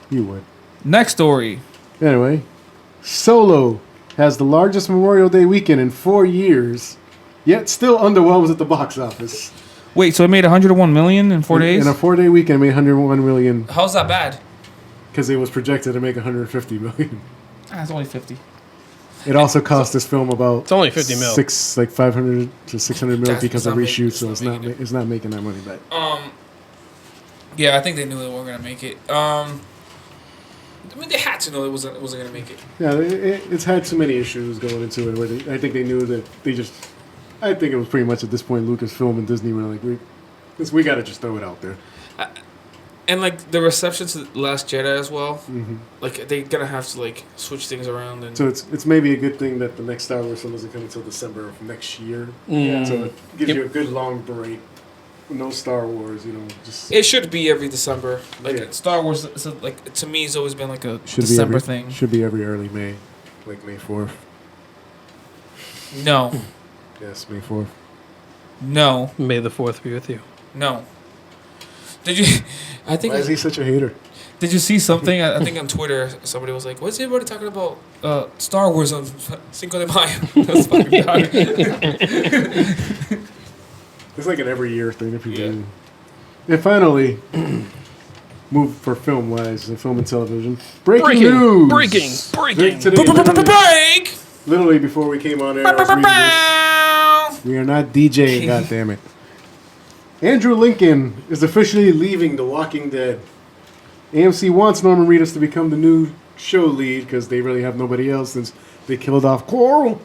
You would. Next story. Anyway, Solo has the largest Memorial Day weekend in 4 years, yet still underwhelms at the box office. Wait, so it made 101 million in 4 days? In a 4-day weekend, it made 101 million How's that bad? because it was projected to make 150 million. It's only 50. It also cost this film about It's only 50 mil. 500 to 600 mil That's because of not making- reshoots, it's so not it's not making it. it's not making that money back. Yeah, I think they knew they weren't gonna make it. I mean, they had to know it wasn't gonna make it. Yeah, it's had too many issues going into it. Where I think they knew that I think it was pretty much at this point Lucasfilm and Disney were like, we got to just throw it out there. And like the reception to Last Jedi as well. Mm-hmm. Like they're gonna have to like switch things around and. So it's maybe a good thing that the next Star Wars film doesn't come until December of next year. Mm. So it gives you a good long break. No Star Wars, just It should be every December. Like Yeah. Star Wars, like to me, it's always been like a should December be every, thing. Should be every early May, like May 4th. No, Yes, May 4th. no, May the 4th be with you. no. Did you? I think. Why is he such a hater? Did you see something? I think on Twitter somebody was like, "What's everybody talking about? Star Wars on Cinco de Mayo." That's fucking dark. It's like an every year thing that people Yeah. do. And finally, move for film wise, film and television. Breaking news! Breaking! Today, Break. literally before we came on air, I was reading this. We are not DJing, goddammit. Andrew Lincoln is officially leaving The Walking Dead. AMC wants Norman Reedus to become the new show lead because they really have nobody else since they killed off Coral.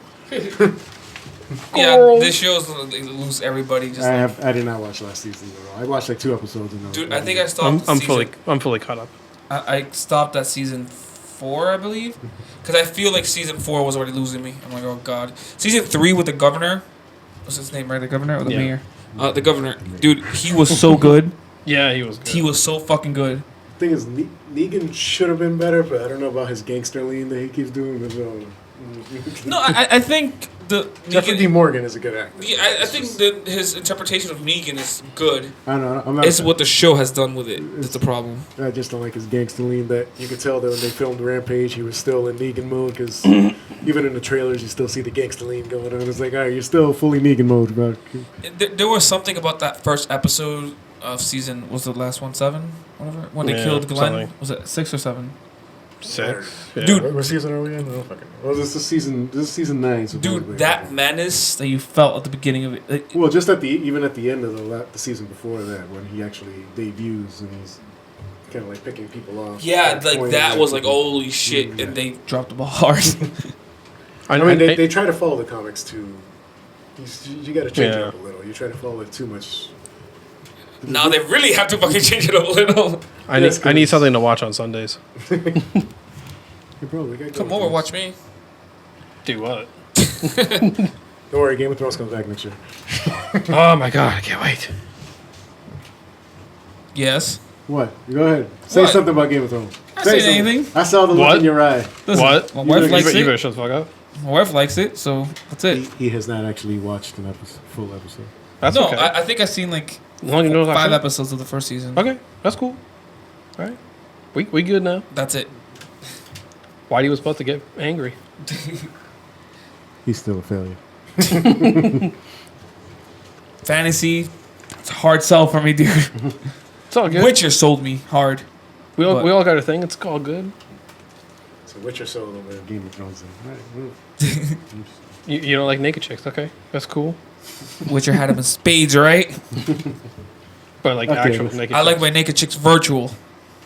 Yeah, this show's they lose everybody. Just I did not watch last season at all. I watched like 2 episodes. And dude, I think I stopped. I'm fully caught up. I stopped at season 4, I believe, because I feel like season 4 was already losing me. I'm like, oh god. Season 3 with the governor. What's his name? Right, the governor or the mayor? The governor. Dude, he was so good. Yeah, he was good. He was so fucking good. thing is, Negan should have been better, but I don't know about his gangster lean that he keeps doing. But No, I think the Jeffrey D. Morgan is a good actor. Yeah, I think that his interpretation of Negan is good. I don't know. I'm not. It's what the show has done with it. That's the problem. I just don't like his gangster lean. That you could tell that when they filmed Rampage, he was still in Negan mode because even in the trailers, you still see the gangster lean going on. It's like, all right, you're still fully Negan mode, bro. There was something about that first episode of season. Was the last one 7? Whatever. When they killed Glenn. something. Was it 6 or 7? 6. Yeah. Dude. What season are we in? Oh, fucking. Well, this is season 9. So Dude, that menace that you felt at the beginning of it. Like, well, just even at the end of the season before that, when he actually debuts and he's kind of like picking people off. yeah, like pointing that at was like, people. holy shit, Yeah. and they dropped the ball hard. I mean, they try to follow the comics too. You got to change it Yeah. up a little. You try to follow it too much. Now they really have to fucking change it up a little. I need something to watch on Sundays. Hey, bro, we got Come Game of over, Thrones. watch me. Do what? Don't worry, Game of Thrones comes back next year. Oh my god, I can't wait. Yes. What? Go ahead. Say What? something about Game of Thrones. saying something. anything. I saw the look What? in your eye. Listen, What? My wife likes You better it. shut the fuck up. My wife likes it, so that's it. He has not actually watched an full episode. That's No, okay. I think I've seen like As long as you know what I 5 said. episodes of the first season. Okay, that's cool. All right. We good now. That's it. Whitey was about to get angry. He's still a failure. Fantasy, it's a hard sell for me, dude. It's all good. Witcher sold me hard. we all but- we all got a thing. It's all good. So Witcher sold over Game of Thrones. You don't like naked chicks, okay? That's cool. Witcher had him in spades, right? But like Okay, actual listen. naked. I like chicks. my naked chicks virtual.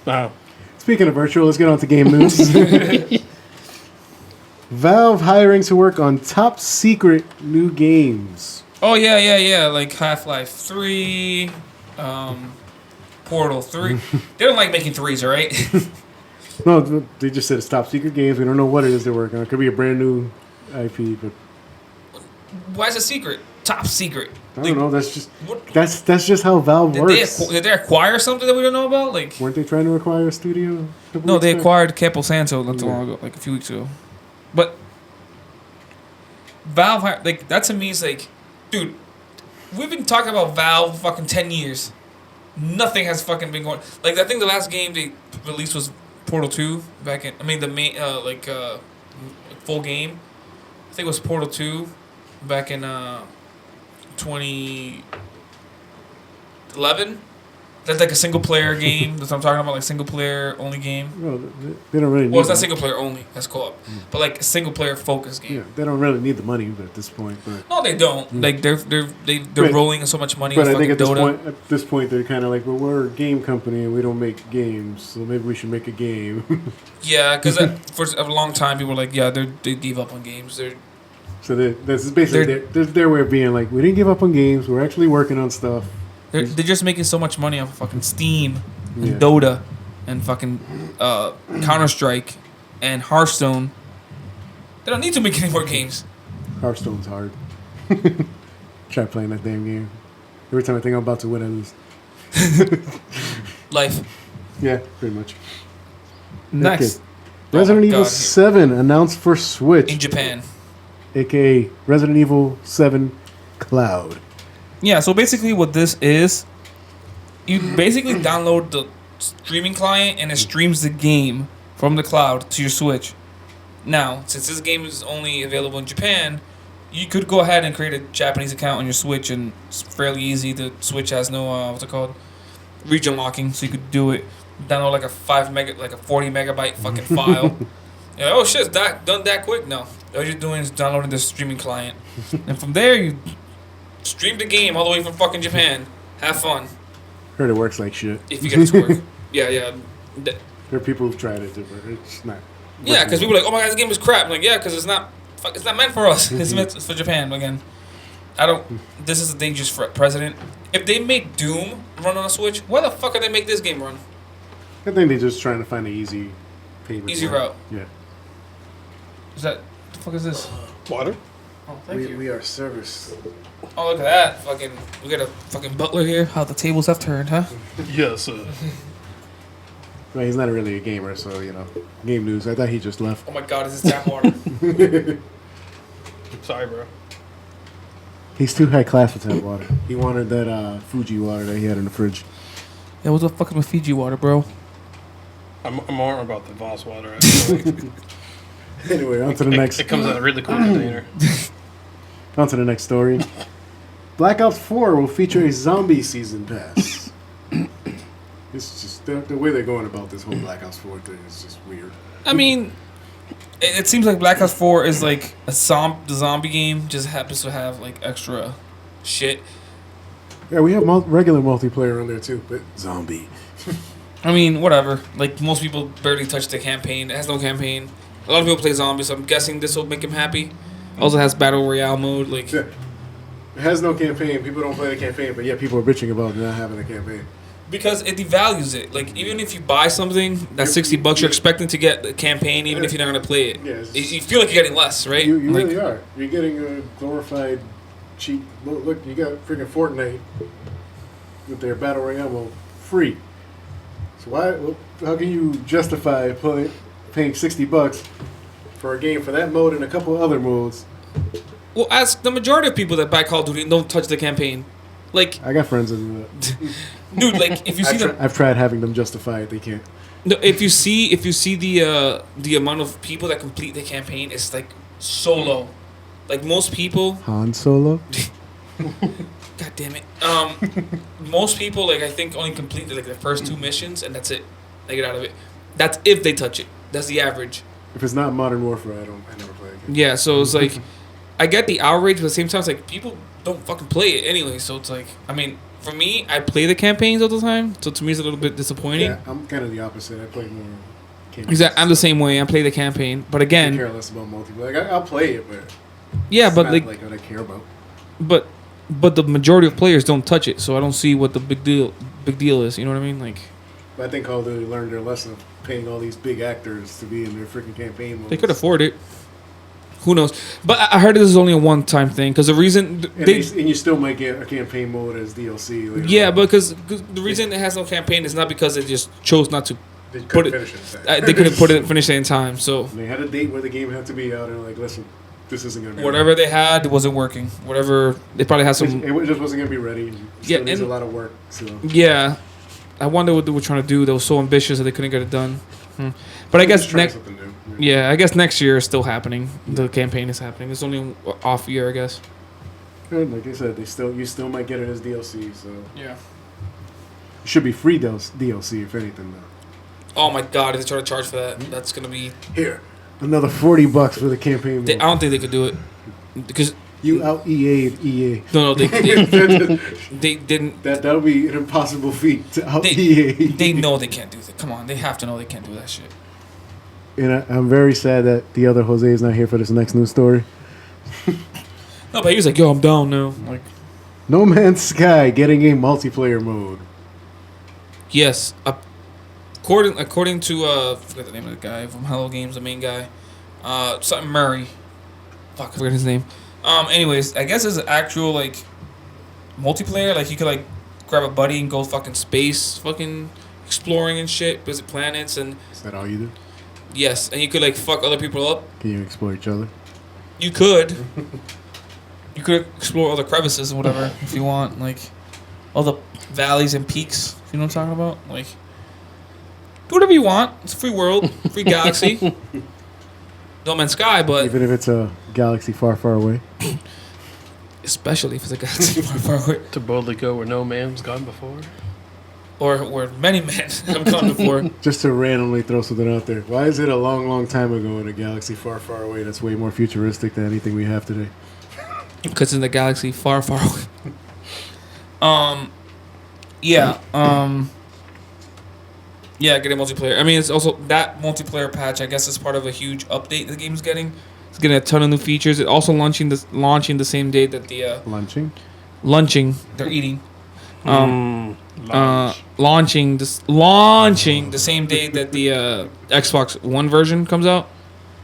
Wow. Speaking of virtual, let's get on to game news. Valve hiring to work on top secret new games. Oh yeah. Like Half-Life 3, Portal 3. They don't like making threes, all right? No, they just said it's top secret games. We don't know what it is they're working on. It could be a brand new IP, but Why is it secret? Top secret. I don't know. That's just What, that's just how Valve works. did they acquire something that we don't know about? Like, Weren't they trying to acquire a studio? a couple no, weeks they back? acquired Campo Santo not too long ago, like a few weeks ago. But Valve, like that to me is like, dude, we've been talking about Valve for fucking 10 years. Nothing has fucking been going. Like I think the last game they released was Portal 2 back in. I mean the main full game. I think it was Portal 2 back in 2011. That's like a single player game. That's what I'm talking about, like single player only game. No, they don't really need Well, it's not the- single player only. That's co-op, but like a single player focused game. Yeah, they don't really need the money at this point. But No, they don't. Like they're Right. rolling in so much money. but with I think fucking at this point they're kind of like, well, we're a game company and we don't make games, so maybe we should make a game. Yeah, because for a long time people were like, yeah, they give up on games. They're So this is basically their way of being like, we didn't give up on games. We're actually working on stuff. they're just making so much money off of fucking Steam and Yeah. Dota and fucking Counter-Strike and Hearthstone. They don't need to make any more games. Hearthstone's hard. Try playing that damn game. Every time I think I'm about to win, I lose. Life. Yeah, pretty much. Next. Okay. Resident Oh my Evil God. 7 announced for Switch, In Japan. aka Resident Evil 7 Cloud. Yeah, so basically what this is, you basically download the streaming client and it streams the game from the cloud to your Switch. Now, since this game is only available in Japan, you could go ahead and create a Japanese account on your Switch, and it's fairly easy. The Switch has no what's it called, region locking, so you could do it. Download like a 40 megabyte fucking file. You're like, oh shit, it's done that quick? No, all you're doing is downloading the streaming client, and from there you stream the game all the way from fucking Japan. Have fun Heard it works like shit. if you get it to work. Yeah. There are people who've tried it, but it's not. Yeah, because people are like, oh my god, this game is crap. I'm like, yeah, because it's not meant for us. It's meant for Japan. Again, this is a dangerous precedent. If they make Doom run on a Switch, why the fuck are they make this game run? I think they're just trying to find an easy payment. Easy for it. route. Yeah. Is that the fuck is this? Water. Oh, thank you. We are service. Oh, look at that. Fucking, we got a fucking butler here. How the tables have turned, huh? Yes. Well, he's not really a gamer, so game news. I thought he just left. Oh my god, is this tap water? Sorry, bro. He's too high class for tap water. He wanted that Fuji water that he had in the fridge. Yeah, what the fuck is my Fiji water, bro? I'm more about the Voss water. Actually. Anyway, on to the next. It comes in a really cool container. On to the next story. Black Ops 4 will feature a zombie season pass. It's just the way they're going about this whole Black Ops 4 thing is just weird. I mean, it seems like Black Ops 4 is like the zombie game, just happens to have like extra shit. Yeah, we have regular multiplayer on there too, but zombie. I mean, whatever. Like, most people barely touch the campaign. It has no campaign. A lot of people play zombies, so I'm guessing this will make him happy. Also has Battle Royale mode. Like, Yeah. It has no campaign. People don't play the campaign, but yet people are bitching about not having a campaign. because it devalues it. Like, even if you buy something that's $60, you're expecting to get the campaign, even if you're not going to play it. Yes. You feel like you're getting less, right? You like, really are. You're getting a glorified cheap. Look, you got freaking Fortnite with their Battle Royale mode free. So Why? How can you justify paying $60 for a game for that mode and a couple other modes? Well, ask the majority of people that buy Call of Duty and don't touch the campaign. Like, I got friends that do that. dude, like if you see I've tried having them justify it. They can't. no, if you see the amount of people that complete the campaign, it's like so low. Like most people, Han Solo. God damn it. Most people, like I think, only complete like the first 2 missions and that's it. They get out of it. That's if they touch it. That's the average. If it's not Modern Warfare, I never play it. Yeah, so it's like I get the outrage, but at the same time, it's like people don't fucking play it anyway. So it's like, I mean, for me, I play the campaigns all the time. So to me, it's a little bit disappointing. Yeah, I'm kind of the opposite. I play more campaigns. Exactly, I'm the same way. I play the campaign, but I again, care less about multiplayer. Like, I'll play it, but yeah, it's but not like what I care about. but the majority of players don't touch it, so I don't see what the big deal is. You know what I mean? Like But I think Call of Duty learned their lesson of paying all these big actors to be in their freaking campaign modes. they could afford it. Who knows? But I heard this is only a one-time thing because the reason And you still might get a campaign mode as DLC. Later yeah, on. because the reason it has no campaign is not because it just chose not to. They put couldn't it- finish it. They couldn't finish it in time, so. They had a date where the game had to be out, and they're like, listen, this isn't gonna be Whatever they had wasn't working. Whatever they probably had some. It just wasn't gonna be ready. It Yeah, still needs a and- lot of work. So Yeah, I wonder what they were trying to do. They were so ambitious that they couldn't get it done. But I just guess try next. something new. Yeah, I guess next year is still happening. The campaign is happening. It's only an off year, I guess. Good, like I said, you still might get it as DLC. So Yeah. it should be free DLC if anything. Though. Oh my god! If they try to charge for that, that's gonna be. Here, another $40 for the campaign. I Mode. don't think they could do it because You out EA'd EA. no, they didn't. That'll be an impossible feat to out They- EA. They know they can't do that. Come on, they have to know they can't do that shit. And I'm very sad that the other Jose is not here for this next news story. No, but he was like, "Yo, I'm down now." Like, No Man's Sky getting a multiplayer mode. yes, according to I forget the name of the guy from Hello Games, the main guy, something Murray. Fuck, I forget his name. Anyways, I guess it's an actual like multiplayer. Like you could like grab a buddy and go fucking space, fucking exploring and shit, visit planets and Is that all you do? yes, and you could like fuck other people up. Can you explore each other? You could. You could explore all the crevices and whatever if you want, like all the valleys and peaks. You know what I'm talking about? Like, do whatever you want. It's a free world, free galaxy. No Man's Sky, but Even if it's a galaxy far, far away. especially if it's a galaxy far, far away, To boldly go where no man's gone before. or where many men have gone before. Just to randomly throw something out there. Why is it a long, long time ago in a galaxy far, far away that's way more futuristic than anything we have today? Because in the galaxy far, far away. Yeah. Yeah, getting multiplayer. I mean, it's also that multiplayer patch. I guess is part of a huge update the game's getting. It's getting a ton of new features. It also launching the same day that the Lunching? they're eating. Lunch. Launching the same day that the Xbox One version comes out.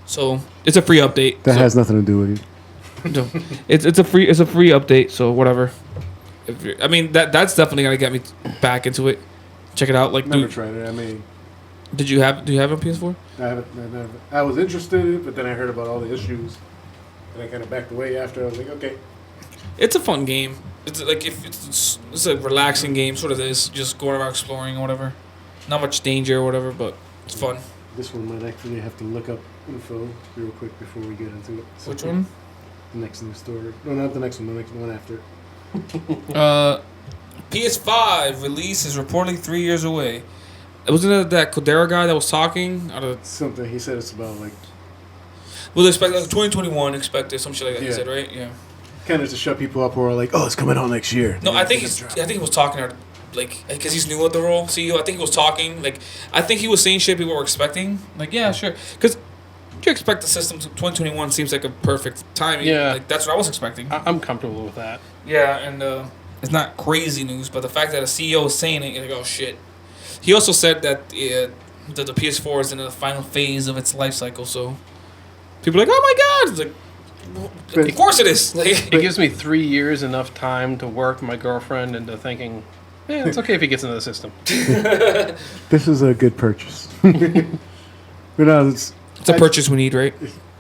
So it's a free update. That So- has nothing to do with it. no, it's a free update. So whatever. I mean that's definitely gonna get me back into it. Check it out. Like, Never dude, tried it. I mean, do you have a PS4? I was interested in it, but then I heard about all the issues. And I kind of backed away after. I was like, okay. It's a fun game. It's like if it's a relaxing game, sort of this, just going around exploring or whatever. Not much danger or whatever, but it's fun. This one might actually have to look up info real quick before we get into it. Which one? The next news story. No, not the next one. The next one after. PS5 release is reportedly 3 years away. Wasn't it that Codera guy that was talking? Something he said it's about like Well, expect like 2021. Expected some shit like that. He Yeah. said, right? Yeah. kind of to shut people up who are like, oh, it's coming out next year. No, I think he was talking like because he's new at the role, CEO. I think he was talking like I think he was saying shit people were expecting. Like, yeah, sure, because you expect the system to 2021 seems like a perfect timing. Yeah. Like that's what I was expecting. I'm comfortable with that. Yeah, and it's not crazy news, but the fact that a CEO is saying it, you're like, oh shit. He also said that the PS4 is in the final phase of its life cycle, so people are like, oh my god, it's like, of course it is. Like, It gives me 3 years enough time to work my girlfriend into thinking Yeah, it's okay if he gets into the system. This is a good purchase. But no, It's a purchase we need, right?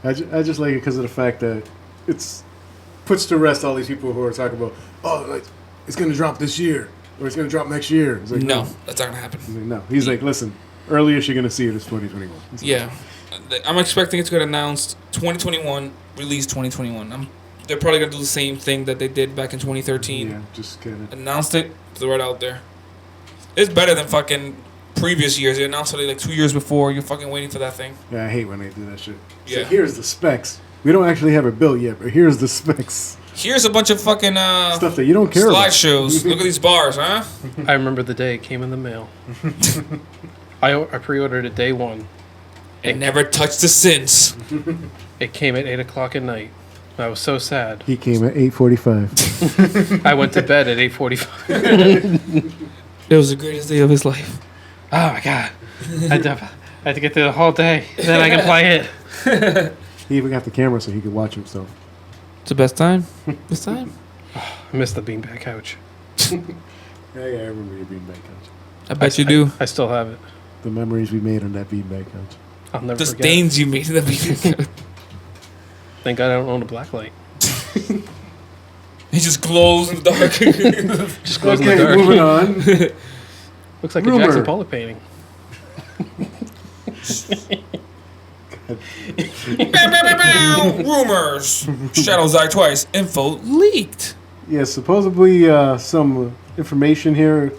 I just like it because of the fact that it's puts to rest all these people who are talking about, oh, like, it's going to drop this year or it's going to drop next year. It's like, No, that's not gonna happen. He's like, no. He's like, listen, earliest you're going to see it is 2021. It's like, Yeah, I'm expecting it to get announced 2021, release 2021. They're probably gonna do the same thing that they did back in 2013. yeah, just kind of. Announced it, threw it out there. It's better than fucking previous years. They announced it like 2 years before. You're fucking waiting for that thing. Yeah, I hate when they do that shit. It's Yeah. like, here's the specs. We don't actually have it built yet, but here's the specs. Here's a bunch of fucking Stuff that you don't care about. slideshows. Look at these bars, huh? I remember the day it came in the mail. I pre-ordered it day one. And never touched it since. It came at 8 o'clock at night. I was so sad. He came at 8:45. I went to bed at 8:45. It was the greatest day of his life. Oh my god! I had to get through the whole day. Then I can play it. He even got the camera so he could watch himself. It's the best time. Best time. I missed the beanbag couch. Yeah, I remember you being back couch. I bet you do. I still have it. The memories we made on that beanbag couch. I'll never The forget. stains you made in the beginning. Thank God I don't own a black light. He just glows in the dark. Just glows in the dark. moving on. Looks like Rumor. a Jackson Pollock painting. Rumors. Shadows Die Twice. Info leaked. Yeah, supposedly some information here.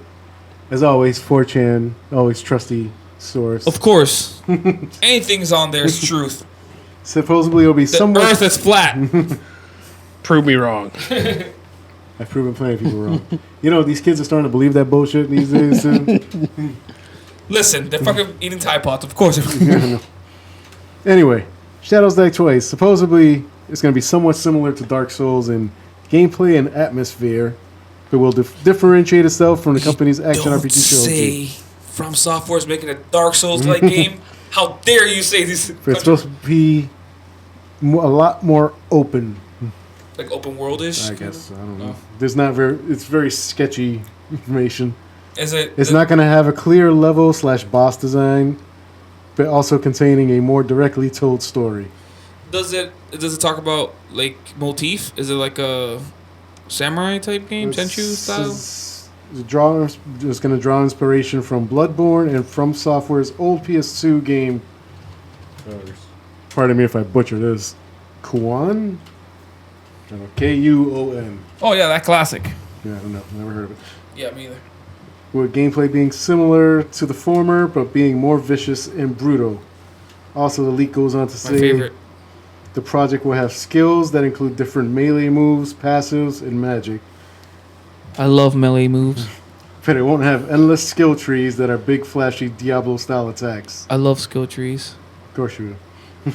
As always, 4chan, always trusty source. Of course. Anything's on there is truth. Supposedly it'll be The somewhat. earth is flat. Prove me wrong. I've proven plenty of people wrong. You know, these kids are starting to believe that bullshit these days. Too. Listen, they're fucking eating Tide Pods. Of course. Anyway, Shadows Die Twice. Supposedly it's going to be somewhat similar to Dark Souls in gameplay and atmosphere, but will differentiate itself from the company's action Don't RPG trilogy. say From Software's making a Dark Souls-like game. How dare you say this? But it's supposed to be a lot more open. Like open world-ish? I guess. I don't know. Oh. There's not very. It's very sketchy information. Is it? It's not going to have a clear level / boss design, but also containing a more directly told story. Does it talk about like motif? Is it like a samurai type game, Tenchu style? It's going to draw inspiration from Bloodborne and from Software's old PS2 game. Pardon me if I butcher this. Kuon? I don't know, Kuon. Oh yeah, that classic. Yeah, I don't know. Never heard of it. Yeah, me either. With gameplay being similar to the former, but being more vicious and brutal. Also, the leak goes on to My say favorite. the project will have skills that include different melee moves, passives, and magic. I love melee moves. But it won't have endless skill trees that are big, flashy Diablo-style attacks. I love skill trees. Of course you will.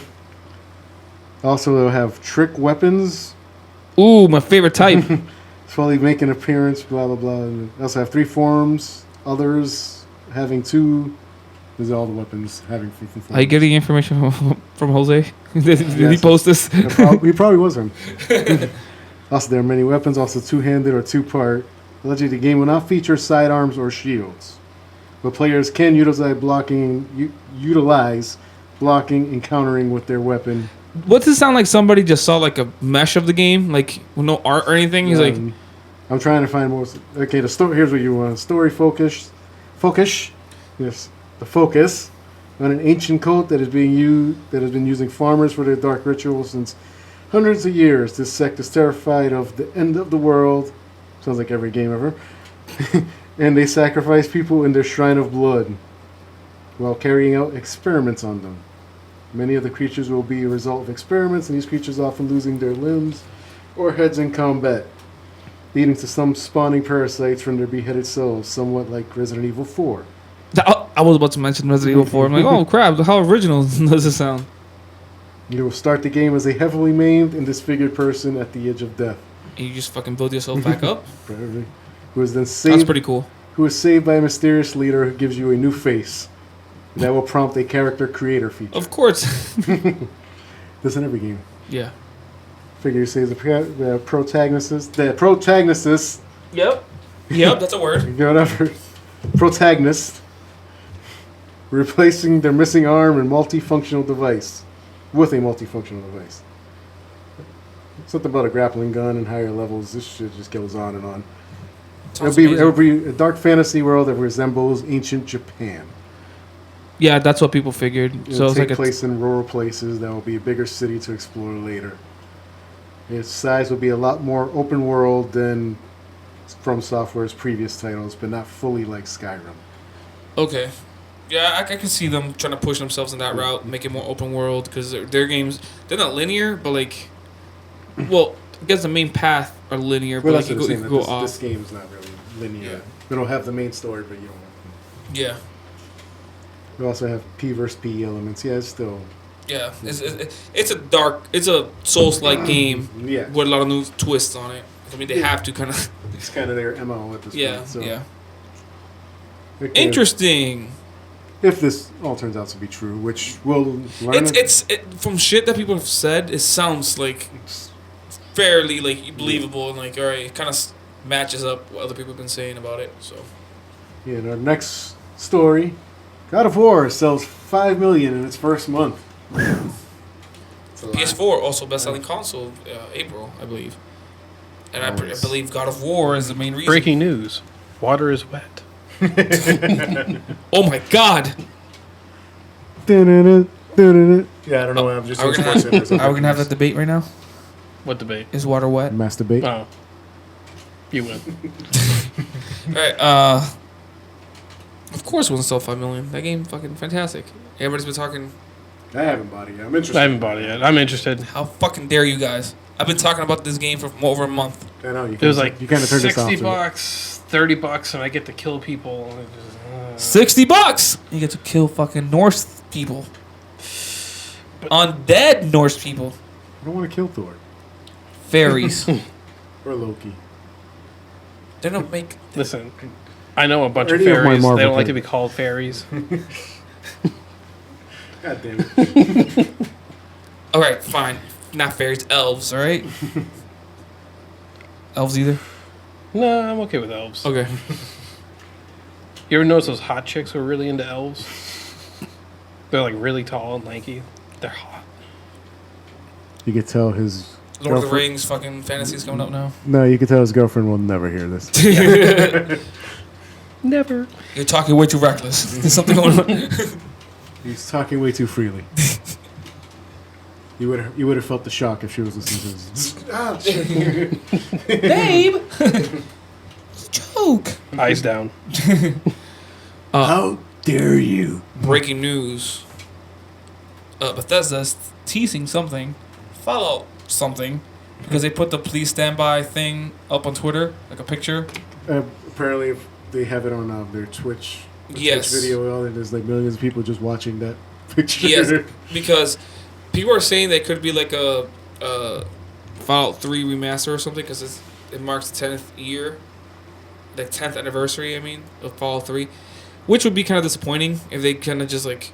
Also, they'll have trick weapons, Ooh, my favorite type. slowly make an appearance, blah, blah, blah. And they also have 3 forms, others having 2. These are all the weapons having 3 forms. Are you getting information from Jose? Did he Yes. post this? He probably was him. Also, there are many weapons, also 2-handed or 2-part. Allegedly, the game will not feature sidearms or shields, but players can utilize blocking and countering with their weapon. What's it sound like? Somebody just saw like a mesh of the game, like with no art or anything. He's like, I'm trying to find more. Okay, the story. Here's what you want: story focus. Yes, the focus on an ancient cult that has been using farmers for their dark rituals since hundreds of years. This sect is terrified of the end of the world. Sounds like every game ever. And they sacrifice people in their shrine of blood while carrying out experiments on them. Many of the creatures will be a result of experiments, and these creatures often losing their limbs or heads in combat, leading to some spawning parasites from their beheaded souls, somewhat like Resident Evil 4. I was about to mention Resident Evil 4. I'm like, oh crap, how original does it sound? You will start the game as a heavily maimed and disfigured person at the edge of death, And you just fucking build yourself back up. who is then That's saved. pretty cool. Who is saved by a mysterious leader who gives you a new face. That will prompt a character creator feature. Of course. This in every game. Yeah. Figure you say the protagonist. The protagonist Yep. Yep, that's a word. Whatever. Protagonist. Replacing their missing arm and multifunctional device. With a multifunctional device. Something about a grappling gun and higher levels. This shit just goes on and on. It'll be a dark fantasy world that resembles ancient Japan. Yeah, that's what people figured. It'll take place in rural places. That will be a bigger city to explore later. Its size will be a lot more open world than From Software's previous titles, but not fully like Skyrim. Okay. Yeah, I can see them trying to push themselves in that route, make it more open world, because their games, they're not linear, but like, well, I guess the main path are linear, but Well, like you can go off. This game's not really linear. Yeah. We don't have the main story, but you don't. Yeah. We also have P versus P elements. Yeah, it's still. Yeah, it's a Souls-like game Yeah. with a lot of new twists on it. I mean, they have to kind of. It's kind of their MO at this point. So. Yeah. Okay. Interesting. If this all turns out to be true, which we'll learn. It's from shit that people have said. It sounds like fairly like believable and like all right, it kind of matches up what other people have been saying about it. So. Yeah, and our next story, God of War sells 5 million in its first month. PS4 also best-selling console, April, I believe. And I believe God of War is the main reason. Breaking news: water is wet. Oh my God! Yeah, I don't know. I'm just. Are we gonna have that debate right now? What debate? Is water wet? Masturbate. Oh, you win. All right. Of course, it wasn't sell 5 million. That game fucking fantastic. Everybody's been talking. I haven't bought it yet. I'm interested. I haven't bought it yet. I'm interested. How fucking dare you guys? I've been talking about this game for over a month. I know. It was like you kind of turned us off. $60, $30, and I get to kill people. $60. You get to kill fucking Norse people. Undead Norse people. I don't want to kill Thor Fairies. or Loki. They don't make. Listen, I know a bunch Or of any of my fairies. They Marvel don't like to things. be called fairies. God damn it. All right, fine. Not fairies, elves. All right. Elves either. No, I'm okay with elves. Okay. You ever notice those hot chicks who are really into elves? They're like really tall and lanky. They're hot. You could tell his. Lord of the girlfriend- Rings fucking fantasies coming up now. No, you could tell his girlfriend will never hear this. Never. You're talking way too reckless. There's something going on. He's talking way too freely. You would have felt the shock if she was listening to this. Babe! It's a joke. Eyes down. How dare you? Breaking news. Bethesda's teasing something. Fallout something. Because they put the please stand by thing up on Twitter. Like a picture. Apparently, they have it on their Twitch. Yes. Twitch video, and there's like millions of people just watching that picture. Yes. Because people are saying that it could be like a Fallout 3 remaster or something. Because it marks the 10th year. The 10th anniversary, I mean, of Fallout 3. Which would be kind of disappointing if they kind of just like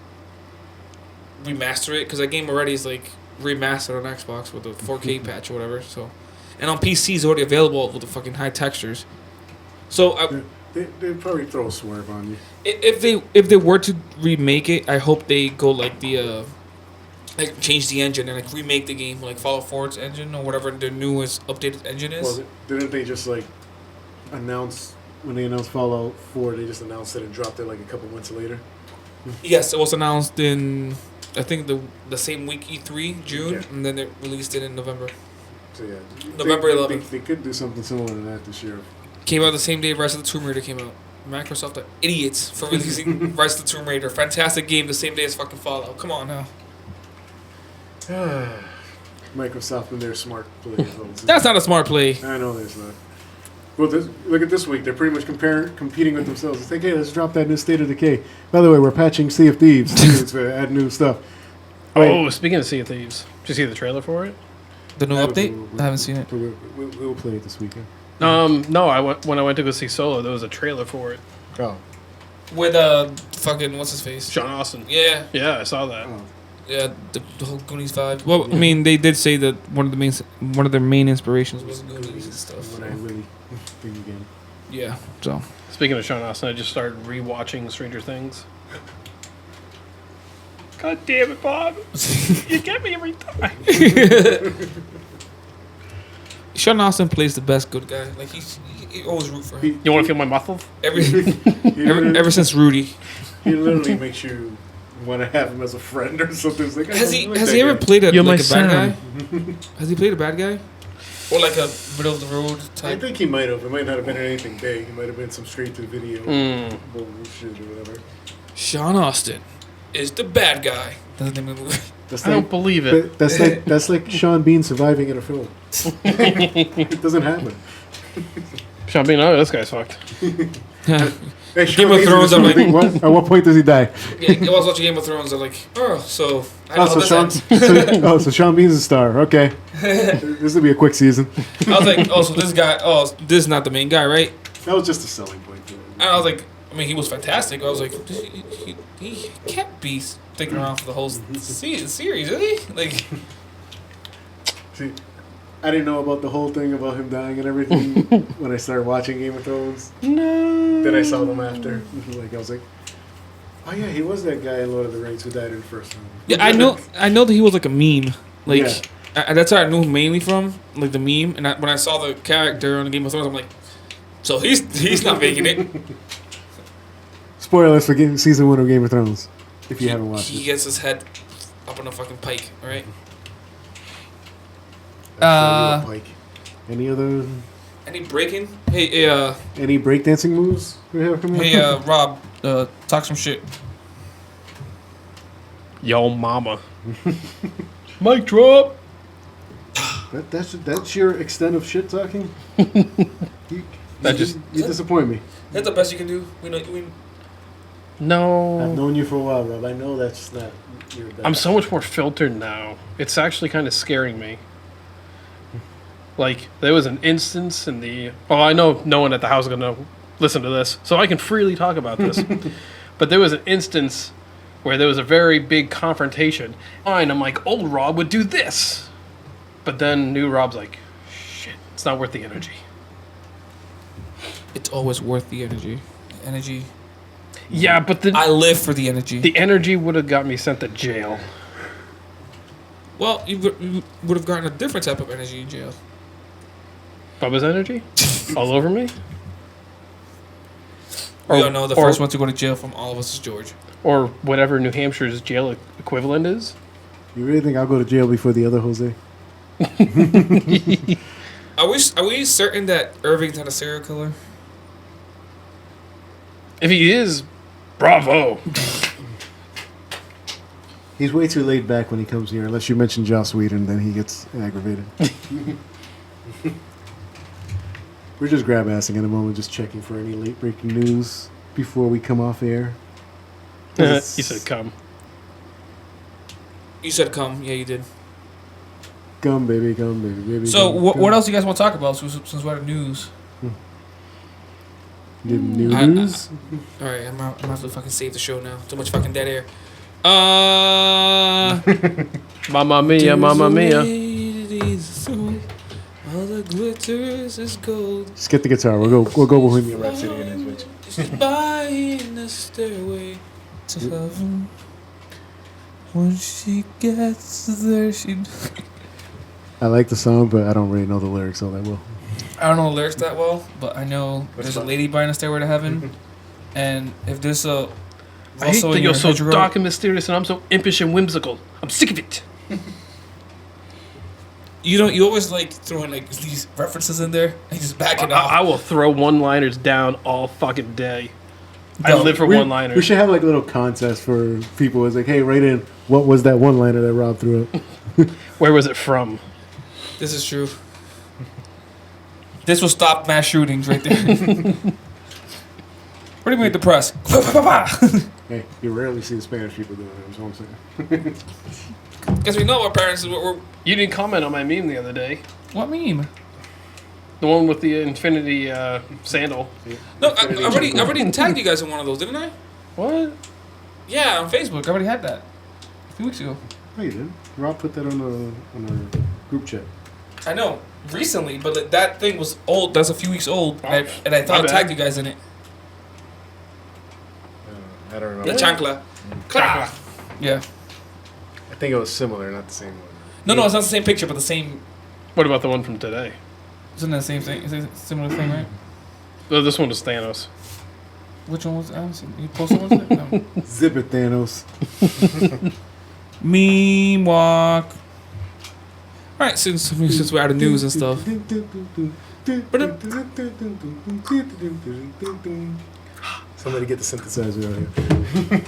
remaster it. Because that game already is like remastered on Xbox with a 4K patch or whatever. So, and on PC is already available with the fucking high textures. So They'd probably throw a swerve on you. if they were to remake it, I hope they go like the like change the engine and like remake the game like Fallout 4's engine or whatever their newest updated engine is. Well, didn't they just like announce when they announced Fallout 4? They just announced it and dropped it like a couple months later. Yes, it was announced in I think the same week E3 June, Yeah. and then they released it in November. So yeah, November 11th. They could do something similar to that this year. Came out the same day Rise of the Tomb Raider came out. Microsoft are idiots for releasing Rise of the Tomb Raider. Fantastic game the same day as fucking Fallout. Come on now. Microsoft and their smart plays. That's not a smart play. I know there's not. Well, look at this week. They're pretty much competing with themselves. It's like, hey, let's drop that new State of Decay. By the way, we're patching Sea of Thieves to add new stuff. Oh, speaking of Sea of Thieves, did you see the trailer for it? The new update? I haven't seen it. We'll play it this weekend. No, when I went to go see Solo, there was a trailer for it. Oh. With fucking what's his face? Sean Austin. Yeah, Yeah, I saw that. Oh. yeah, the whole Goonies vibe. Well, I mean, they did say that one of their main inspirations was Goonies and stuff. What I really think again. Yeah. So. Speaking of Sean Astin, I just started rewatching Stranger Things. God damn it, Bob! You get me every time. Sean Astin plays the best good guy. Like he always root for him. You want to feel my muscles? Ever since Rudy. He literally makes you want to have him as a friend or something. It's like, Has he ever played a You're my bad guy? Has he played a bad guy? Or like a middle of the road I type? think he might have. It might not have been anything big. He might have been some straight to video bullshit or whatever. Sean Astin is the bad guy. That's the name of the movie. I don't believe it. But that's like Sean Bean surviving in a film. It doesn't happen. Sean Bean, oh, this guy's fucked. Hey, Game of Thrones, I'm like, at what point does he die? yeah, I was watching Game of Thrones. I'm like, oh, so I know how this ends. So Sean Bean's a star. Okay, this will be a quick season. I was like, oh, so this guy, this is not the main guy, right? That was just a selling point. And I was like, I mean, he was fantastic. I was like, he can't be sticking around for the whole series, is he? Like, See, I didn't know about the whole thing about him dying and everything when I started watching Game of Thrones. No. Then I saw them after. Like I was like, oh yeah, he was that guy in Lord of the Rings who died in the first one. yeah, I know that he was like a meme. Like, Yeah. that's how I knew him mainly from, like the meme. And when I saw the character on the Game of Thrones, I'm like, so he's not making it. Spoilers for season 1 of Game of Thrones, if you haven't watched He it. gets his head up on a fucking pike, all right? Pike. Any other? Any breaking? Hey, Any breakdancing moves we have coming up? Rob, talk some shit. Yo, mama. Mic drop. That's your extent of shit talking. You disappoint me. That's the best you can do. No. I've known you for a while, Rob. I know that's not your best. I'm so much more filtered now. It's actually kind of scaring me. Like, there was an instance in the... Oh, I know no one at the house is going to listen to this, so I can freely talk about this. But there was an instance where there was a very big confrontation. And I'm like, old Rob would do this. But then new Rob's like, shit, it's not worth the energy. It's always worth the energy. Energy. Yeah, but I live for the energy. the energy would have got me sent to jail. Well, you would have gotten a different type of energy in jail. Bubba's energy? All over me? We all know the first one to go to jail from all of us is George. Or whatever New Hampshire's jail equivalent is. You really think I'll go to jail before the other Jose? Are we certain that Irving's not a serial killer? If he is, bravo. He's way too laid back when he comes here. Unless you mention Joss Whedon, then he gets aggravated. We're just grab-assing in a moment, just checking for any late-breaking news before we come off air. You said come. You said come. Yeah, you did. Come, baby, baby. So, come. what else do you guys want to talk about since we're at news? The news? All right, I'm gonna have to fucking save the show now. Too much fucking dead air. Mamma mia, mamma mia. All the glitters is gold. Just get the guitar. We'll go Bohemian Rhapsody in this bitch. She's buying the stairway to heaven. When she gets there, she... I like the song, but I don't really know the lyrics all that well. I don't know the lyrics that well, but I know there's a lady buying a stairway to heaven. And if there's a... I hate that you're so dark and mysterious and I'm so impish and whimsical. I'm sick of it. You always like throwing like these references in there and just back it off. I will throw one-liners down all fucking day. I live for We one-liners. should have like a little contest for people. It's like, hey, write in what was that one-liner that Rob threw out. Where was it from? This is true. This will stop mass shootings right there. What do you mean the press? Hey, you rarely see the Spanish people doing it. That's what I'm saying. Because we know our parents were... You didn't comment on my meme the other day. What meme? The one with the infinity sandal. No, I already tagged you guys in one of those, didn't I? What? Yeah, on Facebook. I already had that a few weeks ago. No, you didn't. Rob put that on the group chat. I know. Recently, but that thing was old. That's a few weeks old. And I thought I tagged you guys in it. I don't The remember. chancla. Cla. Yeah. I think it was similar, not the same one. No, it's not the same picture, but the same. What about the one from today? Isn't that the same thing? Is it a similar thing, right? Oh, this one is Thanos. Which one was that? You posted one? No. Zip it, Thanos. Meme walk. Alright, since we're out of news and stuff. Somebody get the synthesizer out here.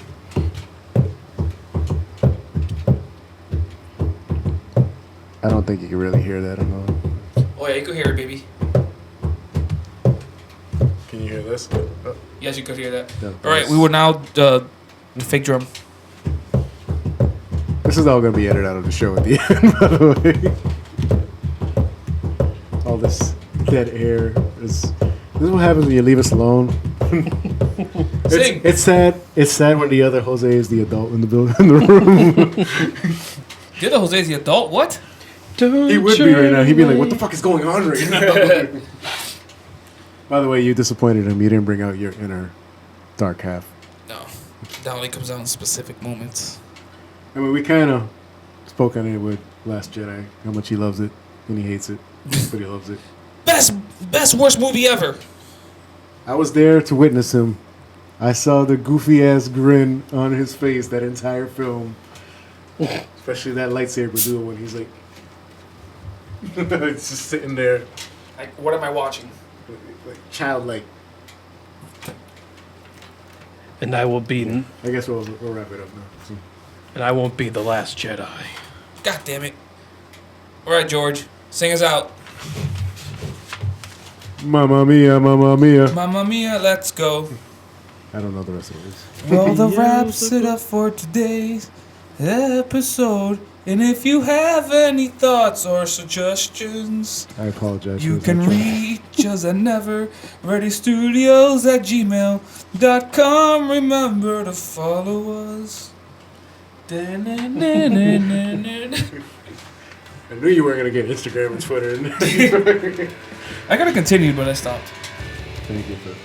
I don't think you can really hear that. I don't know. Oh yeah, you could hear it, baby. Can you hear this? Oh. Yes, you could hear that. Yeah, Alright, we will now the fake drum. This is all going to be edited out of the show at the end, by the way. All this dead air is. This is what happens when you leave us alone. Sing. It's sad. It's sad when the other Jose is the adult in the building, in the room. The other Jose's the adult? What? He would be right now. He'd be like, "What the fuck is going on right now?" By the way, you disappointed him. You didn't bring out your inner dark half. No. That only comes out in specific moments. I mean, we kind of spoke on it with Last Jedi. How much he loves it and he hates it, but he loves it. Best worst movie ever. I was there to witness him. I saw the goofy ass grin on his face that entire film, especially that lightsaber duel when he's like, it's just sitting there, Like, what am I watching? like childlike. And I will be, I guess we'll wrap it up now. So. and I won't be the last Jedi. God damn it. Alright, George. Sing us out. Mamma mia, mamma mia. Mamma mia, let's go. I don't know the rest of this. Well, the wraps it up for today's episode. And if you have any thoughts or suggestions, I apologize. you for can this. reach us at neverreadystudios@gmail.com. Remember to follow us. I knew you weren't gonna get Instagram and Twitter. I could have continued, but I stopped. Thank you for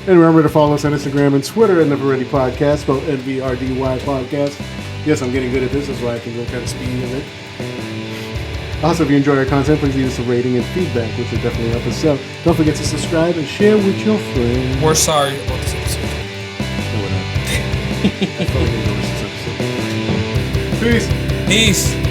And remember to follow us on Instagram and Twitter at Never Ready Podcast, spelled NVRDY Podcast. Yes, I'm getting good at this. That's why I can go kind of speedy in it. Also, if you enjoy our content, please leave us a rating and feedback, which will definitely help us out. Don't forget to subscribe and share with your friends. We're sorry about this episode. No, we're not. I fully enjoy this episode. Peace. Peace.